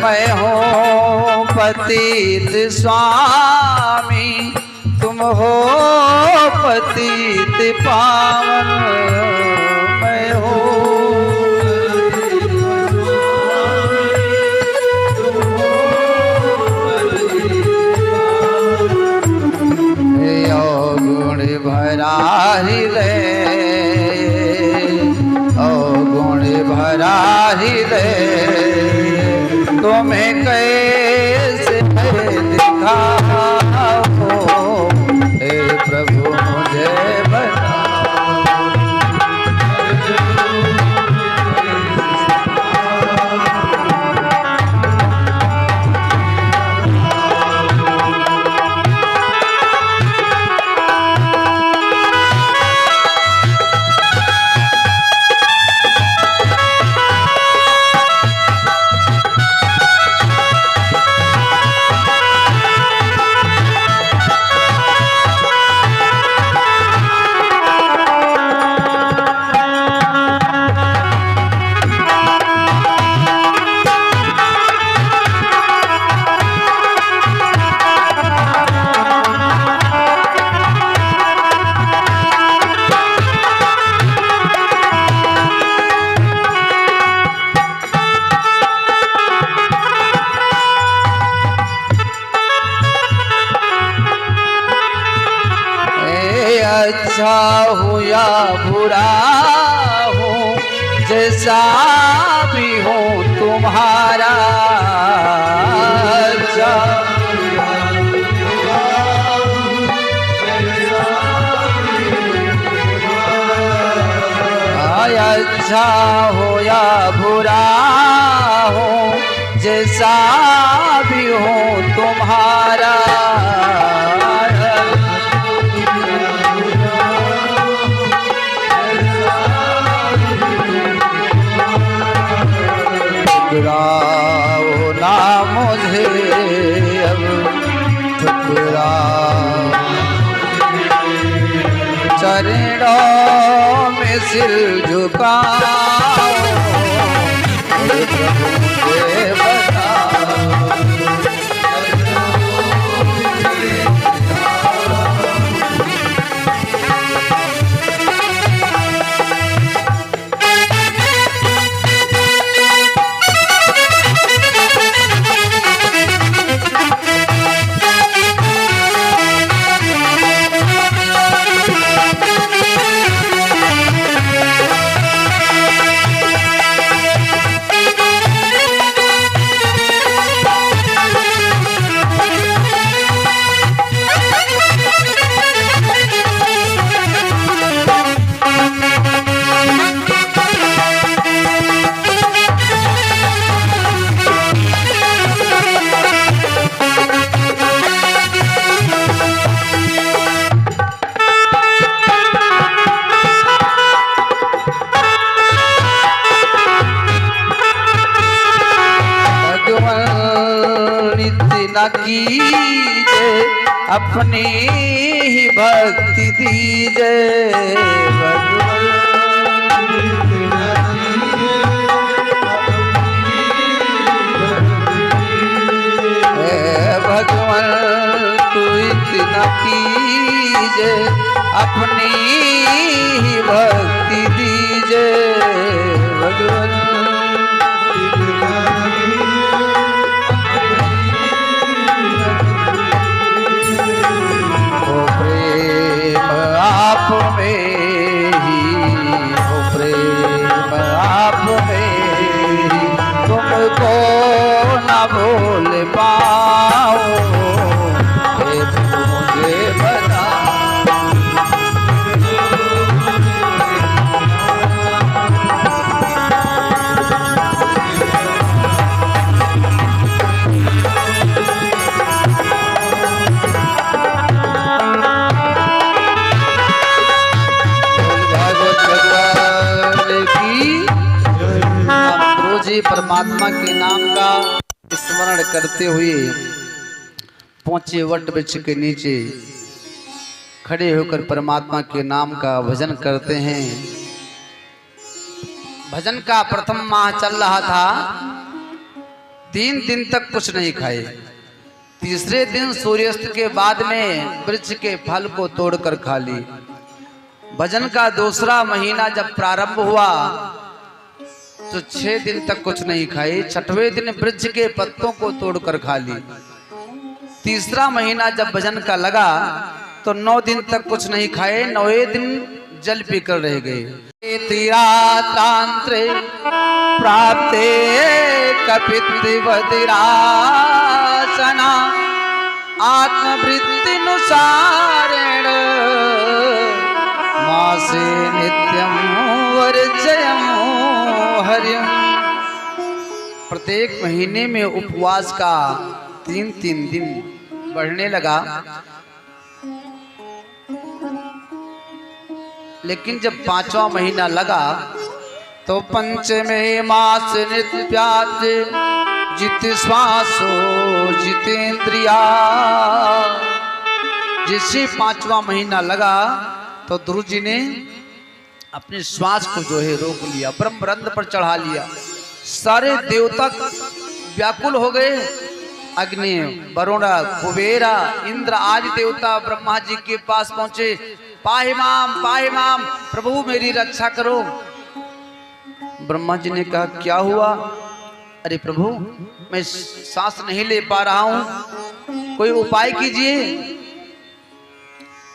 मैं हूँ पतित स्वामी, तुम हो पतित पावन, मैं हूँ भरा हृदय, ओ गुण भरा हृदय, तुम्हें कैसे दिखाओ, हे प्रभु मुझे बता। अच्छा हो या बुरा हो, जैसा भी हो तुम्हारा, अच्छा अच्छा हो या बुरा हो, जैसा भी हो तुम्हारा, ठुकराओ ना मुझे अब, ठुकराओ चरणों में सिर झुकाओ, मुझे बताओ। न कीजे अपनी ही भक्ति दीजे, भगवान तू इतना कीजे अपनी ही भक्ति दीजे, भगवान तुमको न भूल पाओ, मुझे बता। परमात्मा के नाम का स्मरण करते हुए पहुंचे वट वृक्ष के नीचे, खड़े होकर परमात्मा के नाम का भजन करते हैं। भजन का प्रथम माह चल रहा था, 3 दिन तक कुछ नहीं खाए। तीसरे दिन सूर्यास्त के बाद में वृक्ष के फल को तोड़कर खा ली। भजन का दूसरा महीना जब प्रारंभ हुआ तो 6 दिन तक कुछ नहीं खाए। 6वें दिन वृक्ष के पत्तों को तोड़कर खा ली। तीसरा महीना जब भजन का लगा तो 9 दिन तक कुछ नहीं खाए। 9वें दिन जल पीकर रह गए। तीरातांत्रे प्राप्ते कपित्ति बदिरासना आत्मवृत्ति नुसारेण मासे नित्यम वर्जयम् हरिम। प्रत्येक महीने में उपवास का 3-3 दिन बढ़ने लगा, लेकिन जब 5वां महीना लगा तो पंचमे मास नित्यात जित श्वासो जितेंद्रिया। जैसे 5वां महीना लगा तो ध्रुव जी ने अपने श्वास को जो है रोक लिया, ब्रह्म रंध्र पर चढ़ा लिया। सारे देवता व्याकुल हो गए। अग्नि, वरुण, कुबेरा, इंद्र आदि देवता ब्रह्मा जी के पास पहुंचे। पाहि माम प्रभु मेरी रक्षा करो। ब्रह्मा जी ने कहा क्या हुआ? अरे प्रभु मैं सांस नहीं ले पा रहा हूं, कोई उपाय कीजिए।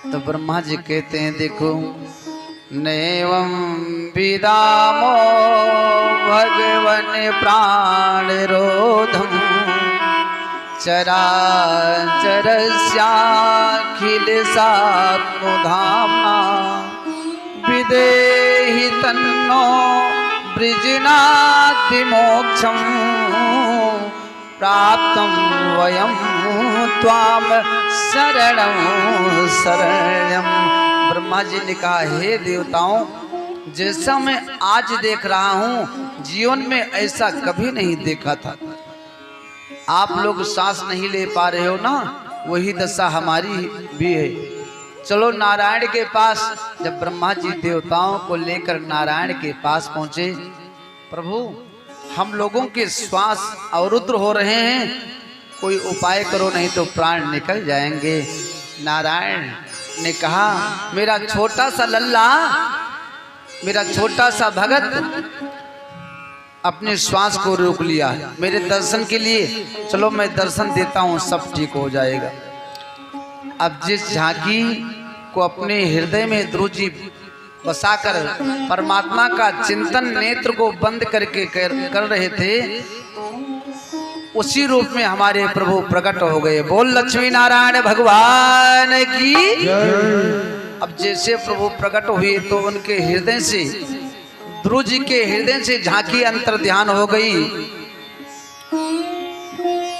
तो ब्रह्मा जी कहते हैं देखो, नैवं विदामो भगवन प्राण रोधम चराचरस्याखिल सात्मधाम्ना विदेहि तन्नो वृजनात् विमोक्षं प्राप्तं वयं त्वाम शरणं शरणं। ब्रह्मा जी ने कहा, हे देवताओं, जैसा मैं आज देख रहा हूँ जीवन में ऐसा कभी नहीं देखा था। आप लोग सांस नहीं ले पा रहे हो ना, वही दशा हमारी भी है। चलो नारायण के पास। जब ब्रह्मा जी देवताओं को लेकर नारायण के पास पहुंचे, प्रभु हम लोगों के श्वास अवरुद्ध हो रहे हैं, कोई उपाय करो नहीं तो प्राण निकल जाएंगे। नारायण ने कहा, मेरा छोटा सा लल्ला, मेरा छोटा सा भगत अपने श्वास को रोक लिया मेरे दर्शन के लिए। चलो मैं दर्शन देता हूँ, सब ठीक हो जाएगा। अब जिस झांकी को अपने हृदय में ध्रुव जी बसाकर परमात्मा का चिंतन नेत्र को बंद करके कर रहे थे, उसी रूप में हमारे प्रभु प्रकट हो गए। बोल लक्ष्मी नारायण भगवान की। अब जैसे प्रभु प्रकट हुए तो उनके हृदय से, ध्रुव जी के हृदय से झांकी अंतर ध्यान हो गई।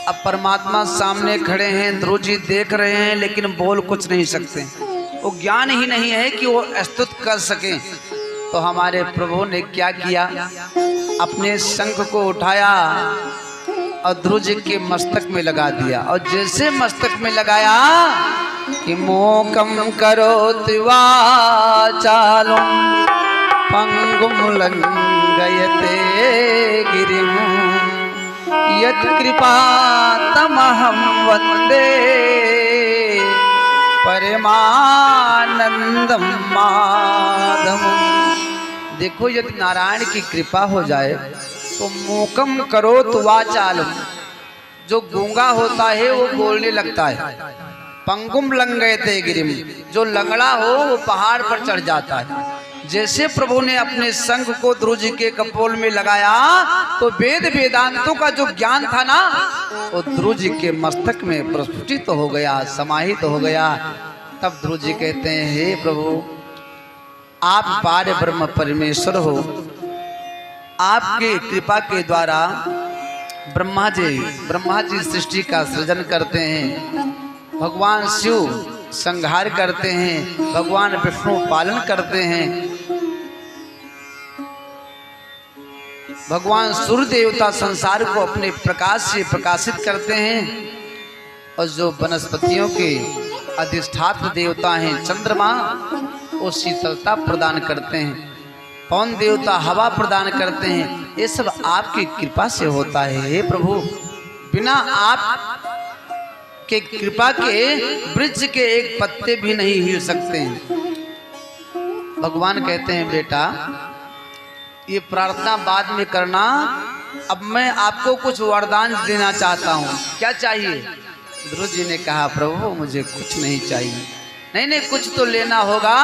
अब परमात्मा सामने खड़े हैं, ध्रुव जी देख रहे हैं लेकिन बोल कुछ नहीं सकते। वो ज्ञान ही नहीं है कि वो स्तुत कर सके। तो हमारे प्रभु ने क्या किया, अपने शंख को उठाया और ध्रुव जी के मस्तक में लगा दिया। और जैसे मस्तक में लगाया कि मोकम करोति वाचालम पंगुम लंघयते गिरिम यत् कृपा तमहं वंदे परमानंदम माधवम। देखो, यदि नारायण की कृपा हो जाए तो मोकम करोत वाचालम, जो गूंगा होता है वो बोलने लगता है। पंगुम लंघयते गिरिम, जो लंगड़ा हो वो पहाड़ पर चढ़ जाता है। जैसे प्रभु ने अपने संघ को ध्रुव जी के कपोल में लगाया तो वेद वेदांतों का जो ज्ञान था ना, वो ध्रुव जी के मस्तक में प्रस्फुटित हो गया, समाहित हो गया। तब ध्रुव जी कहते हैं, हे प्रभु, आप पार ब्रह्म परमेश्वर हो। आपके कृपा के द्वारा ब्रह्मा जी सृष्टि का सृजन करते हैं, भगवान शिव संहार करते हैं, भगवान विष्णु पालन करते हैं, भगवान सूर्य देवता संसार को अपने प्रकाश से प्रकाशित करते हैं। और जो वनस्पतियों के अधिष्ठात्र देवता हैं चंद्रमा, वो शीतलता प्रदान करते हैं, पवन देवता हवा प्रदान करते हैं। ये सब आपकी कृपा से होता है। हे प्रभु, बिना आप के कृपा के वृक्ष के एक पत्ते भी नहीं हिल सकते हैं। भगवान कहते हैं, बेटा ये प्रार्थना बाद में करना, अब मैं आपको कुछ वरदान देना चाहता हूँ, क्या चाहिए? ध्रुव जी ने कहा, प्रभु मुझे कुछ नहीं चाहिए। नहीं, कुछ तो लेना होगा।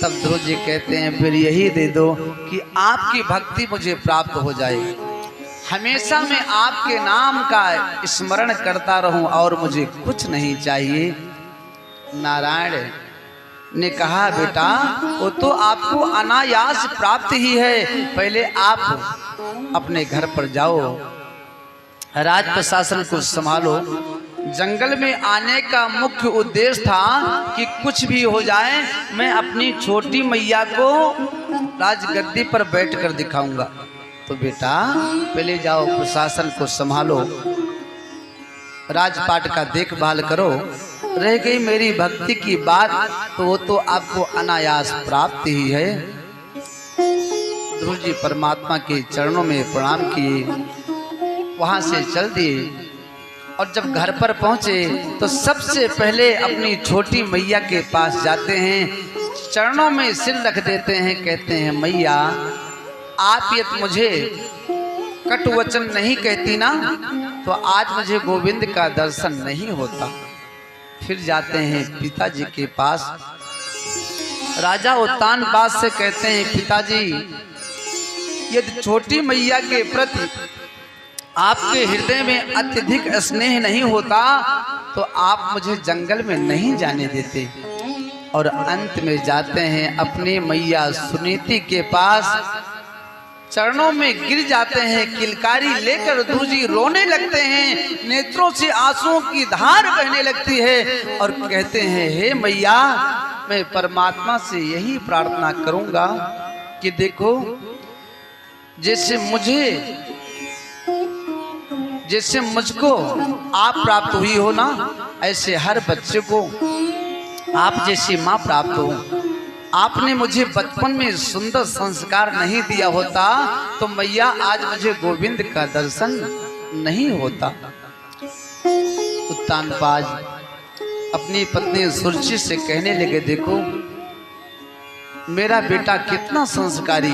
तब ध्रुव जी कहते हैं, फिर यही दे दो कि आपकी भक्ति मुझे प्राप्त हो जाए, हमेशा मैं आपके नाम का स्मरण करता रहूं और मुझे कुछ नहीं चाहिए। नारायण ने कहा, बेटा वो तो आपको अनायास प्राप्त ही है, पहले आप अपने घर पर जाओ, राज प्रशासन को संभालो। जंगल में आने का मुख्य उद्देश्य था कि कुछ भी हो जाए मैं अपनी छोटी मैया को राजगद्दी पर बैठकर दिखाऊंगा। तो बेटा पहले जाओ, प्रशासन को संभालो, राजपाट का देखभाल करो। रह गई मेरी भक्ति की बात, तो वो तो आपको अनायास प्राप्त ही है। ध्रुव जी परमात्मा के चरणों में प्रणाम किए, वहां से चल दिए। और जब घर पर पहुंचे तो सबसे पहले अपनी छोटी मैया के पास जाते हैं, चरणों में सिर रख देते हैं, कहते हैं, मैया आप ये मुझे कटु वचन नहीं कहती ना, तो आज मुझे गोविंद का दर्शन नहीं होता। फिर जाते हैं पिताजी के पास। राजा उत्तानपाद से कहते हैं, पिताजी यदि छोटी मैया के प्रति आपके हृदय में अत्यधिक स्नेह नहीं होता तो आप मुझे जंगल में नहीं जाने देते। और अंत में जाते हैं अपनी मैया सुनीति के पास, चरणों में गिर जाते हैं, किलकारी लेकर ध्रुव रोने लगते हैं, नेत्रों से आंसुओं की धार बहने लगती है और कहते हैं, हे मैया, मैं परमात्मा से यही प्रार्थना करूंगा कि देखो जैसे मुझको आप प्राप्त हुई हो ना, ऐसे हर बच्चे को आप जैसी माँ प्राप्त हो। आपने मुझे बचपन में सुंदर संस्कार नहीं दिया होता तो मैया आज मुझे गोविंद का दर्शन नहीं होता। उत्तानपाद अपनी पत्नी सुरुचि से कहने लगे, देखो मेरा बेटा कितना संस्कारी,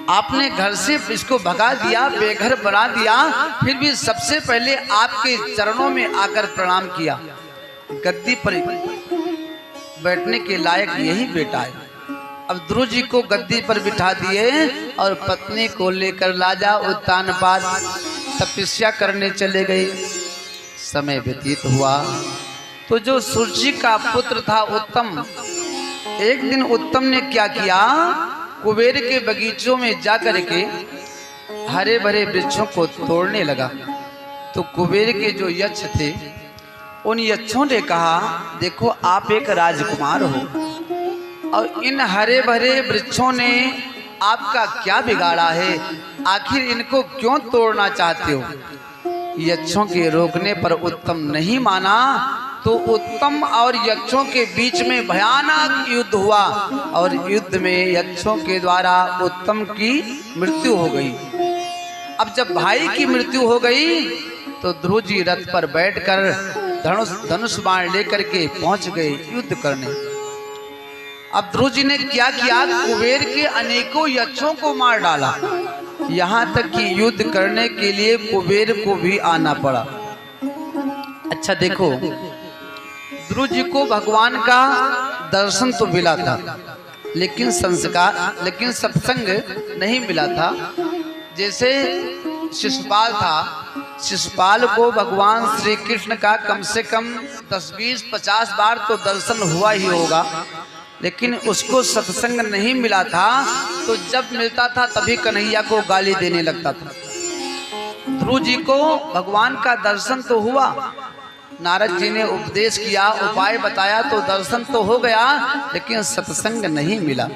आपने घर से इसको भगा दिया, बेघर बना दिया, फिर भी सबसे पहले आपके चरणों में आकर प्रणाम किया। गद्दी पर बैठने के लायक यही बेटा है। अब ध्रुव जी को गद्दी पर बिठा दिए और पत्नी को लेकर राजा उत्तानपाद तपस्या करने चले गए। समय व्यतीत हुआ तो जो सुरुचि का पुत्र था उत्तम, एक दिन उत्तम ने क्या किया, कुबेर के बगीचों में जाकर के हरे भरे वृक्षों को तोड़ने लगा। तो कुबेर के जो यक्ष थे उन यक्षों ने कहा, देखो आप एक राजकुमार हो और इन हरे भरे वृक्षों ने आपका क्या बिगाड़ा है, आखिर इनको क्यों तोड़ना चाहते हो। यक्षों के रोकने पर उत्तम नहीं माना तो उत्तम और यक्षों के बीच में भयानक युद्ध हुआ और युद्ध में यक्षों के द्वारा उत्तम की मृत्यु हो गई। अब जब भाई की मृत्यु हो गई तो ध्रुव जी रथ पर बैठकर धनुष बाण लेकर के पहुंच गए युद्ध करने। अब ध्रुव जी ने क्या किया, कुबेर के अनेकों यक्षों को मार डाला, यहाँ तक कि युद्ध करने के लिए कुबेर को भी आना पड़ा। अच्छा देखो, ध्रुव जी को भगवान का दर्शन तो मिला था लेकिन सत्संग नहीं मिला था। जैसे शिशुपाल था, शिशुपाल को भगवान श्री कृष्ण का कम से कम 10, 20, 50 बार तो दर्शन हुआ ही होगा, लेकिन उसको सत्संग नहीं मिला था। तो जब मिलता था तभी कन्हैया को गाली देने लगता था। ध्रुव जी को भगवान का दर्शन तो हुआ, नारद जी ने उपदेश किया, उपाय बताया तो दर्शन तो हो गया, लेकिन सत्संग नहीं मिला।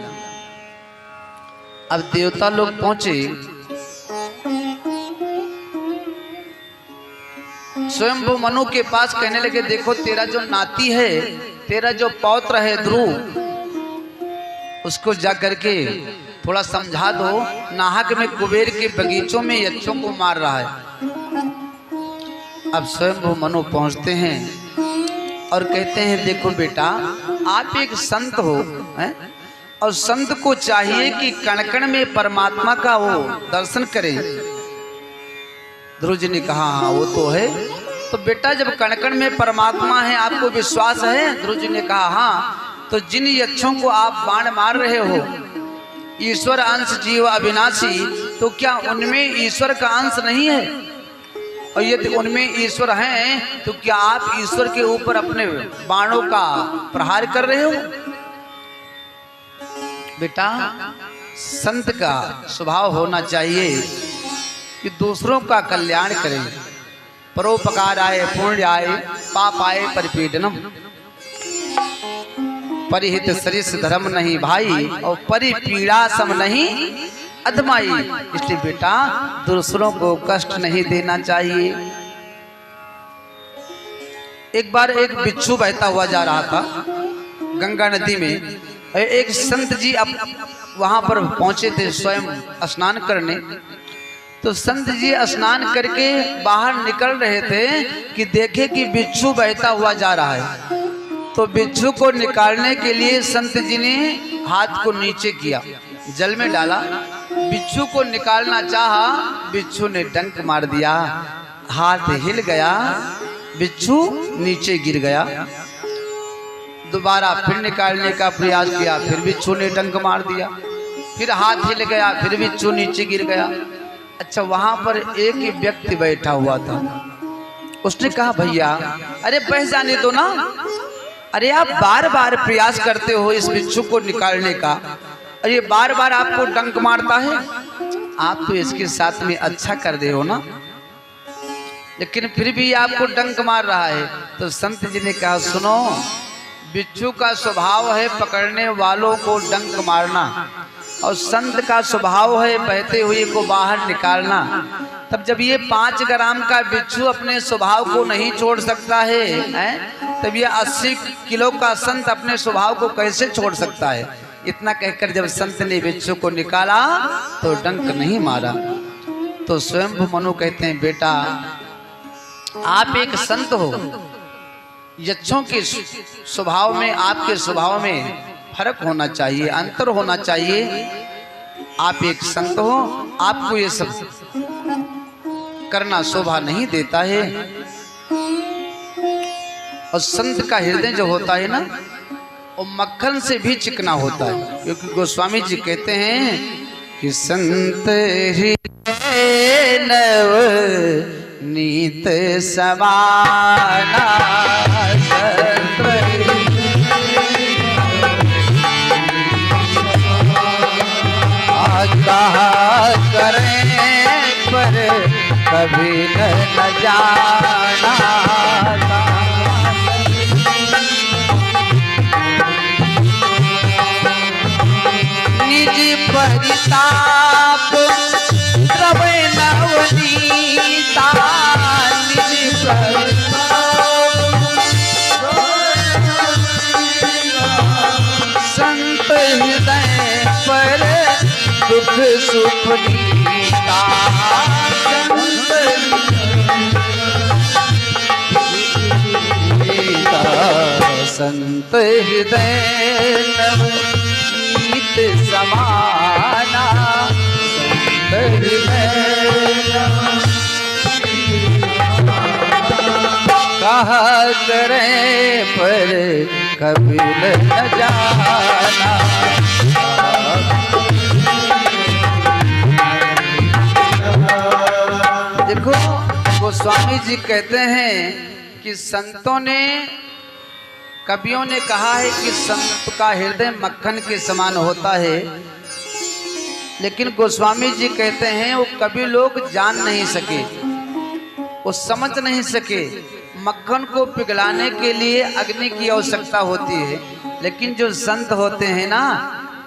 अब देवता लोग पहुंचे, स्वयंभू मनु के पास, कहने लगे, देखो तेरा जो नाती है, तेरा जो पौत्र है ध्रुव, उसको जा करके थोड़ा समझा दो, नाहक में कुबेर के बगीचों में यक्षों को मार रहा है। अब स्वयंभू मनु पहुंचते हैं और कहते हैं, देखो बेटा आप एक संत हो हैं? और संत को चाहिए कि कण कण में परमात्मा का वो दर्शन करें। ध्रुव जी ने कहा, हाँ वो तो है। तो बेटा जब कण कण में परमात्मा है आपको विश्वास है? ध्रुव जी ने कहा, हाँ। तो जिन यक्षों को आप बाण मार रहे हो, ईश्वर अंश जीव अविनाशी, तो क्या उनमें ईश्वर का अंश नहीं है? और यदि उनमें ईश्वर हैं तो क्या आप ईश्वर के ऊपर अपने बाणों का प्रहार कर रहे हो? बेटा संत का स्वभाव होना चाहिए कि दूसरों का कल्याण करें, परोपकार आए पुण्य आए, पाप आए परिपीडनम, परिहित सरिस धर्म नहीं भाई और परिपीड़ा सम नहीं अधमाई। इसलिए बेटा दूसरों को कष्ट नहीं देना चाहिए। एक बार एक बिच्छू बहता हुआ जा रहा था गंगा नदी में। एक संत जी अब वहां पर पहुंचे थे स्वयं स्नान करने। तो संत जी स्नान करके बाहर निकल रहे थे कि देखे कि बिच्छू बहता हुआ जा रहा है। तो बिच्छू को निकालने के लिए संत जी ने हाथ को नीचे किया, जल में डाला, बिच्छू को निकालना चाहा, बिच्छू ने डंक मार दिया, हाथ हिल गया, बिच्छू नीचे गिर गया। दोबारा फिर निकालने का प्रयास किया, फिर बिच्छू ने डंक मार दिया, फिर हाथ हिल गया, फिर बिच्छू नीचे गिर गया। अच्छा, वहां पर एक ही व्यक्ति बैठा हुआ था। उसने कहा, भैया अरे बह जाने दो ना, अरे आप बार बार प्रयास करते हो इस बिच्छू को निकालने का, और ये बार बार आपको डंक मारता है, आप तो इसके साथ में अच्छा कर रहे हो ना, लेकिन फिर भी आपको डंक मार रहा है। तो संत जी ने कहा, सुनो, बिच्छू का स्वभाव है पकड़ने वालों को डंक मारना, और संत का स्वभाव है बहते हुए को बाहर निकालना। तब जब ये 5 ग्राम का बिच्छू अपने स्वभाव को नहीं छोड़ सकता है, तब ये 80 किलो का संत अपने स्वभाव को कैसे छोड़ सकता है। इतना कहकर जब संत ने बिच्छू को निकाला तो डंक नहीं मारा। तो स्वयंभू मनु कहते हैं, बेटा आप एक संत हो, यक्षों के स्वभाव में आपके स्वभाव में फर्क होना चाहिए, अंतर होना चाहिए। आप एक संत हो, आपको ये सब करना शोभा नहीं देता है। और संत का हृदय जो होता है ना, वो मक्खन से भी चिकना होता है, क्योंकि गोस्वामी जी कहते हैं कि संत हृदय नव नीत समाना, कहा करें पर कभी न जाना। निज परिताप द्रव्य नवनीता, निज संत हृदय पर दुख सुख नीता, संत हृदय नवनीत समाना, संत हृदय कहा करें पर कभी न जाना। देखो, गोस्वामी जी कहते हैं कि संतों ने, कवियों ने कहा है कि संत का हृदय मक्खन के समान होता है, लेकिन गोस्वामी जी कहते हैं वो कभी लोग जान नहीं सके, वो समझ नहीं सके। मक्खन को पिघलाने के लिए अग्नि की आवश्यकता होती है, लेकिन जो संत होते हैं ना,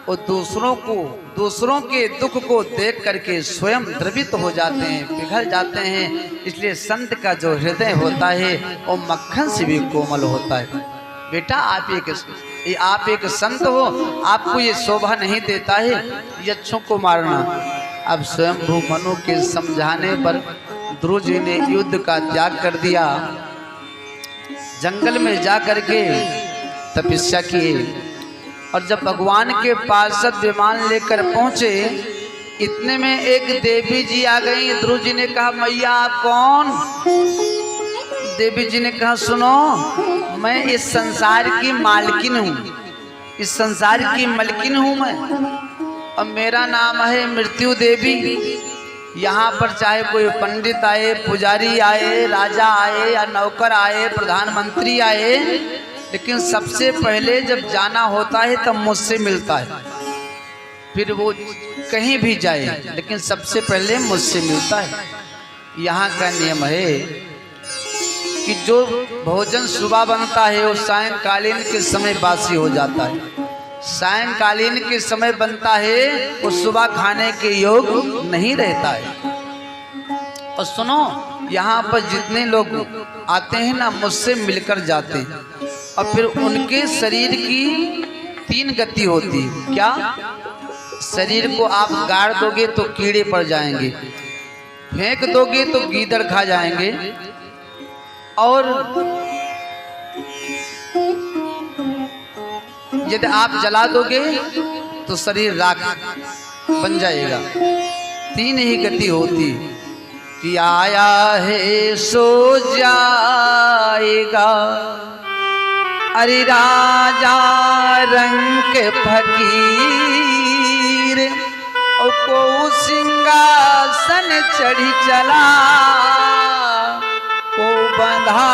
वो दूसरों के दुख को देख करके स्वयं द्रवित हो जाते हैं, पिघल जाते हैं। इसलिए संत का जो हृदय होता है वो मक्खन से भी कोमल होता है। बेटा आप एक संत हो, आपको ये शोभा नहीं देता है यक्षों को मारना। अब स्वयंभू मनु के समझाने पर ध्रुव जी ने युद्ध का त्याग कर दिया, जंगल में जा करके तपस्या किए। और जब भगवान के पार्षद विमान लेकर पहुंचे, इतने में एक देवी जी आ गई। ध्रुव जी ने कहा, मैया आप कौन? देवी जी ने कहा, सुनो, मैं इस संसार की मालकिन हूँ, इस संसार की मलकिन हूँ मैं, और मेरा नाम है मृत्यु देवी। यहाँ पर चाहे कोई पंडित आए, पुजारी आए, राजा आए या नौकर आए, प्रधानमंत्री आए, लेकिन सबसे पहले जब जाना होता है तब मुझसे मिलता है। फिर वो कहीं भी जाए, लेकिन सबसे पहले मुझसे मिलता है। यहाँ का नियम है कि जो भोजन सुबह बनता है वो सायंकालीन के समय बासी हो जाता है, सायंकालीन के समय बनता है वो सुबह खाने के योग नहीं रहता है। और सुनो, यहाँ पर जितने लोग आते हैं ना, मुझसे मिलकर जाते हैं, और फिर उनके शरीर की 3 गति होती है। क्या? शरीर को आप गाड़ दोगे तो कीड़े पड़ जाएंगे, फेंक दोगे तो गीदड़ खा जाएंगे, और यदि आप जला दोगे तो शरीर राख बन जाएगा। 3 ही गति होती कि आया है सो जाएगा, अरे राजा रंग फकीर और को सिंहासन चढ़ी चला, को बंधा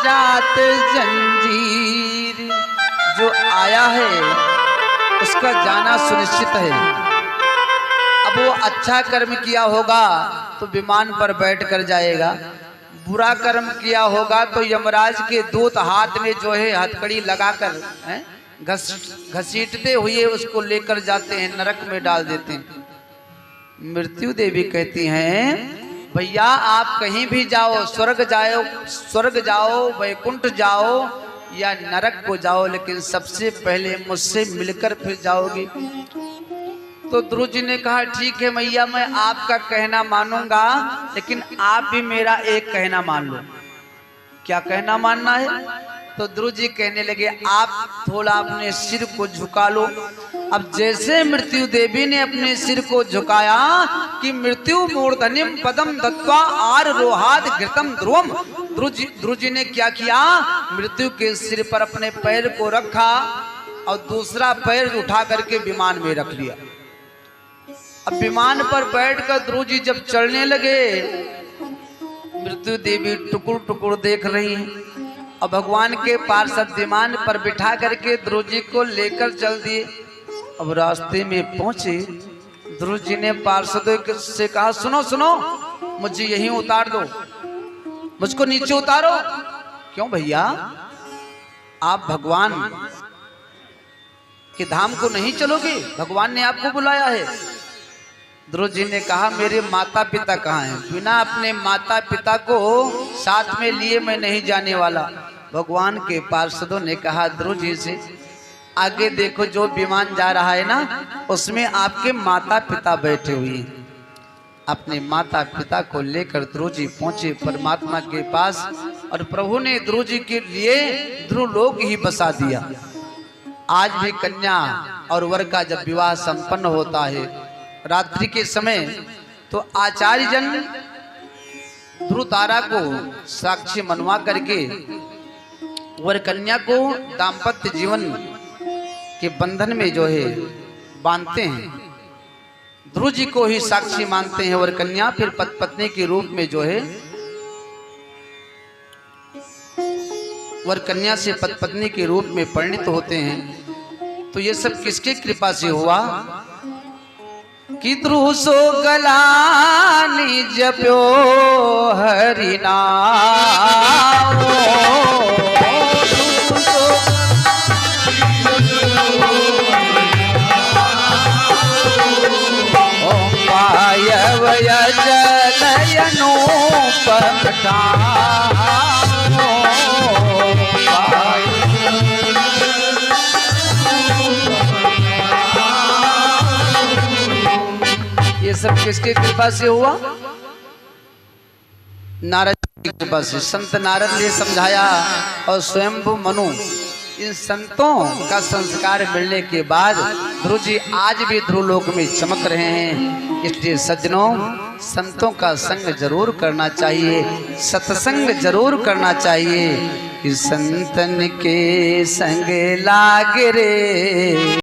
जात जंजीर। जो आया है उसका जाना सुनिश्चित है। अब वो अच्छा कर्म किया होगा तो विमान पर बैठ कर जाएगा, बुरा कर्म किया होगा तो यमराज के दूत हाथ में जो है हथकड़ी लगाकर घसीटते हुए उसको लेकर जाते हैं, नरक में डाल देते हैं। मृत्यु देवी कहती हैं भैया आप कहीं भी जाओ, स्वर्ग जाओ, वैकुंठ जाओ या नरक को जाओ, लेकिन सबसे पहले मुझसे मिलकर फिर जाओगी। तो ध्रुव जी ने कहा ठीक है मैया मैं आपका कहना मानूंगा, लेकिन आप भी मेरा एक कहना मान लो। क्या कहना मानना है? तो ध्रुव जी कहने लगे आप थोड़ा अपने सिर को झुका लो। अब जैसे मृत्यु देवी ने अपने सिर को झुकाया कि मृत्यु मूर्धनिम पदम दत्वा आर रोहाद घृतम ध्रुवम। ध्रुव जी ने क्या किया, मृत्यु के सिर पर अपने पैर को रखा और दूसरा पैर उठा करके विमान में रख लिया। अब विमान पर बैठकर ध्रुव जी जब चलने लगे, मृत्यु देवी टुकुर टुकुर देख रही हैं और भगवान के पार्षद विमान पर बिठा करके ध्रुव जी को लेकर चल दिए। अब रास्ते में पहुंचे, ध्रुव जी ने पार्षदों से कहा सुनो सुनो मुझे यहीं उतार दो, मुझको नीचे उतारो। क्यों भैया आप भगवान के धाम को नहीं चलोगे? भगवान ने आपको बुलाया है। ध्रुव जी ने कहा मेरे माता पिता कहाँ हैं? बिना अपने माता पिता को साथ में लिए मैं नहीं जाने वाला। भगवान के पार्षदों ने कहा ध्रुव जी से आगे देखो जो विमान जा रहा है ना उसमें आपके माता पिता बैठे हुए हैं। अपने माता पिता को लेकर ध्रुव जी पहुंचे परमात्मा के पास और प्रभु ने ध्रुव जी के लिए ध्रुव लोक ही बसा दिया। आज भी कन्या और वर का जब विवाह संपन्न होता है रात्रि के समय तो आचार्य जन ध्रुव तारा को साक्षी मनवा करके वर कन्या को दाम्पत्य जीवन के बंधन में जो है बांधते हैं। ध्रुव जी को ही साक्षी मानते हैं वर कन्या, फिर पत्नी के रूप में जो है वर कन्या से पत्नी के रूप में परिणित होते हैं। तो ये सब किसके कृपा से हुआ कि ध्रुव सो गलानी जप्यो हरि नाम। ये सब किसके कृपा से हुआ? नारद की कृपा से। संत नारद ने समझाया और स्वयंभू मनु इन संतों का संस्कार मिलने के बाद ध्रुव जी आज भी ध्रुव लोक में चमक रहे हैं। इसलिए सज्जनों संतों का संग जरूर करना चाहिए, सत्संग जरूर करना चाहिए कि संतन के संग लाग रे।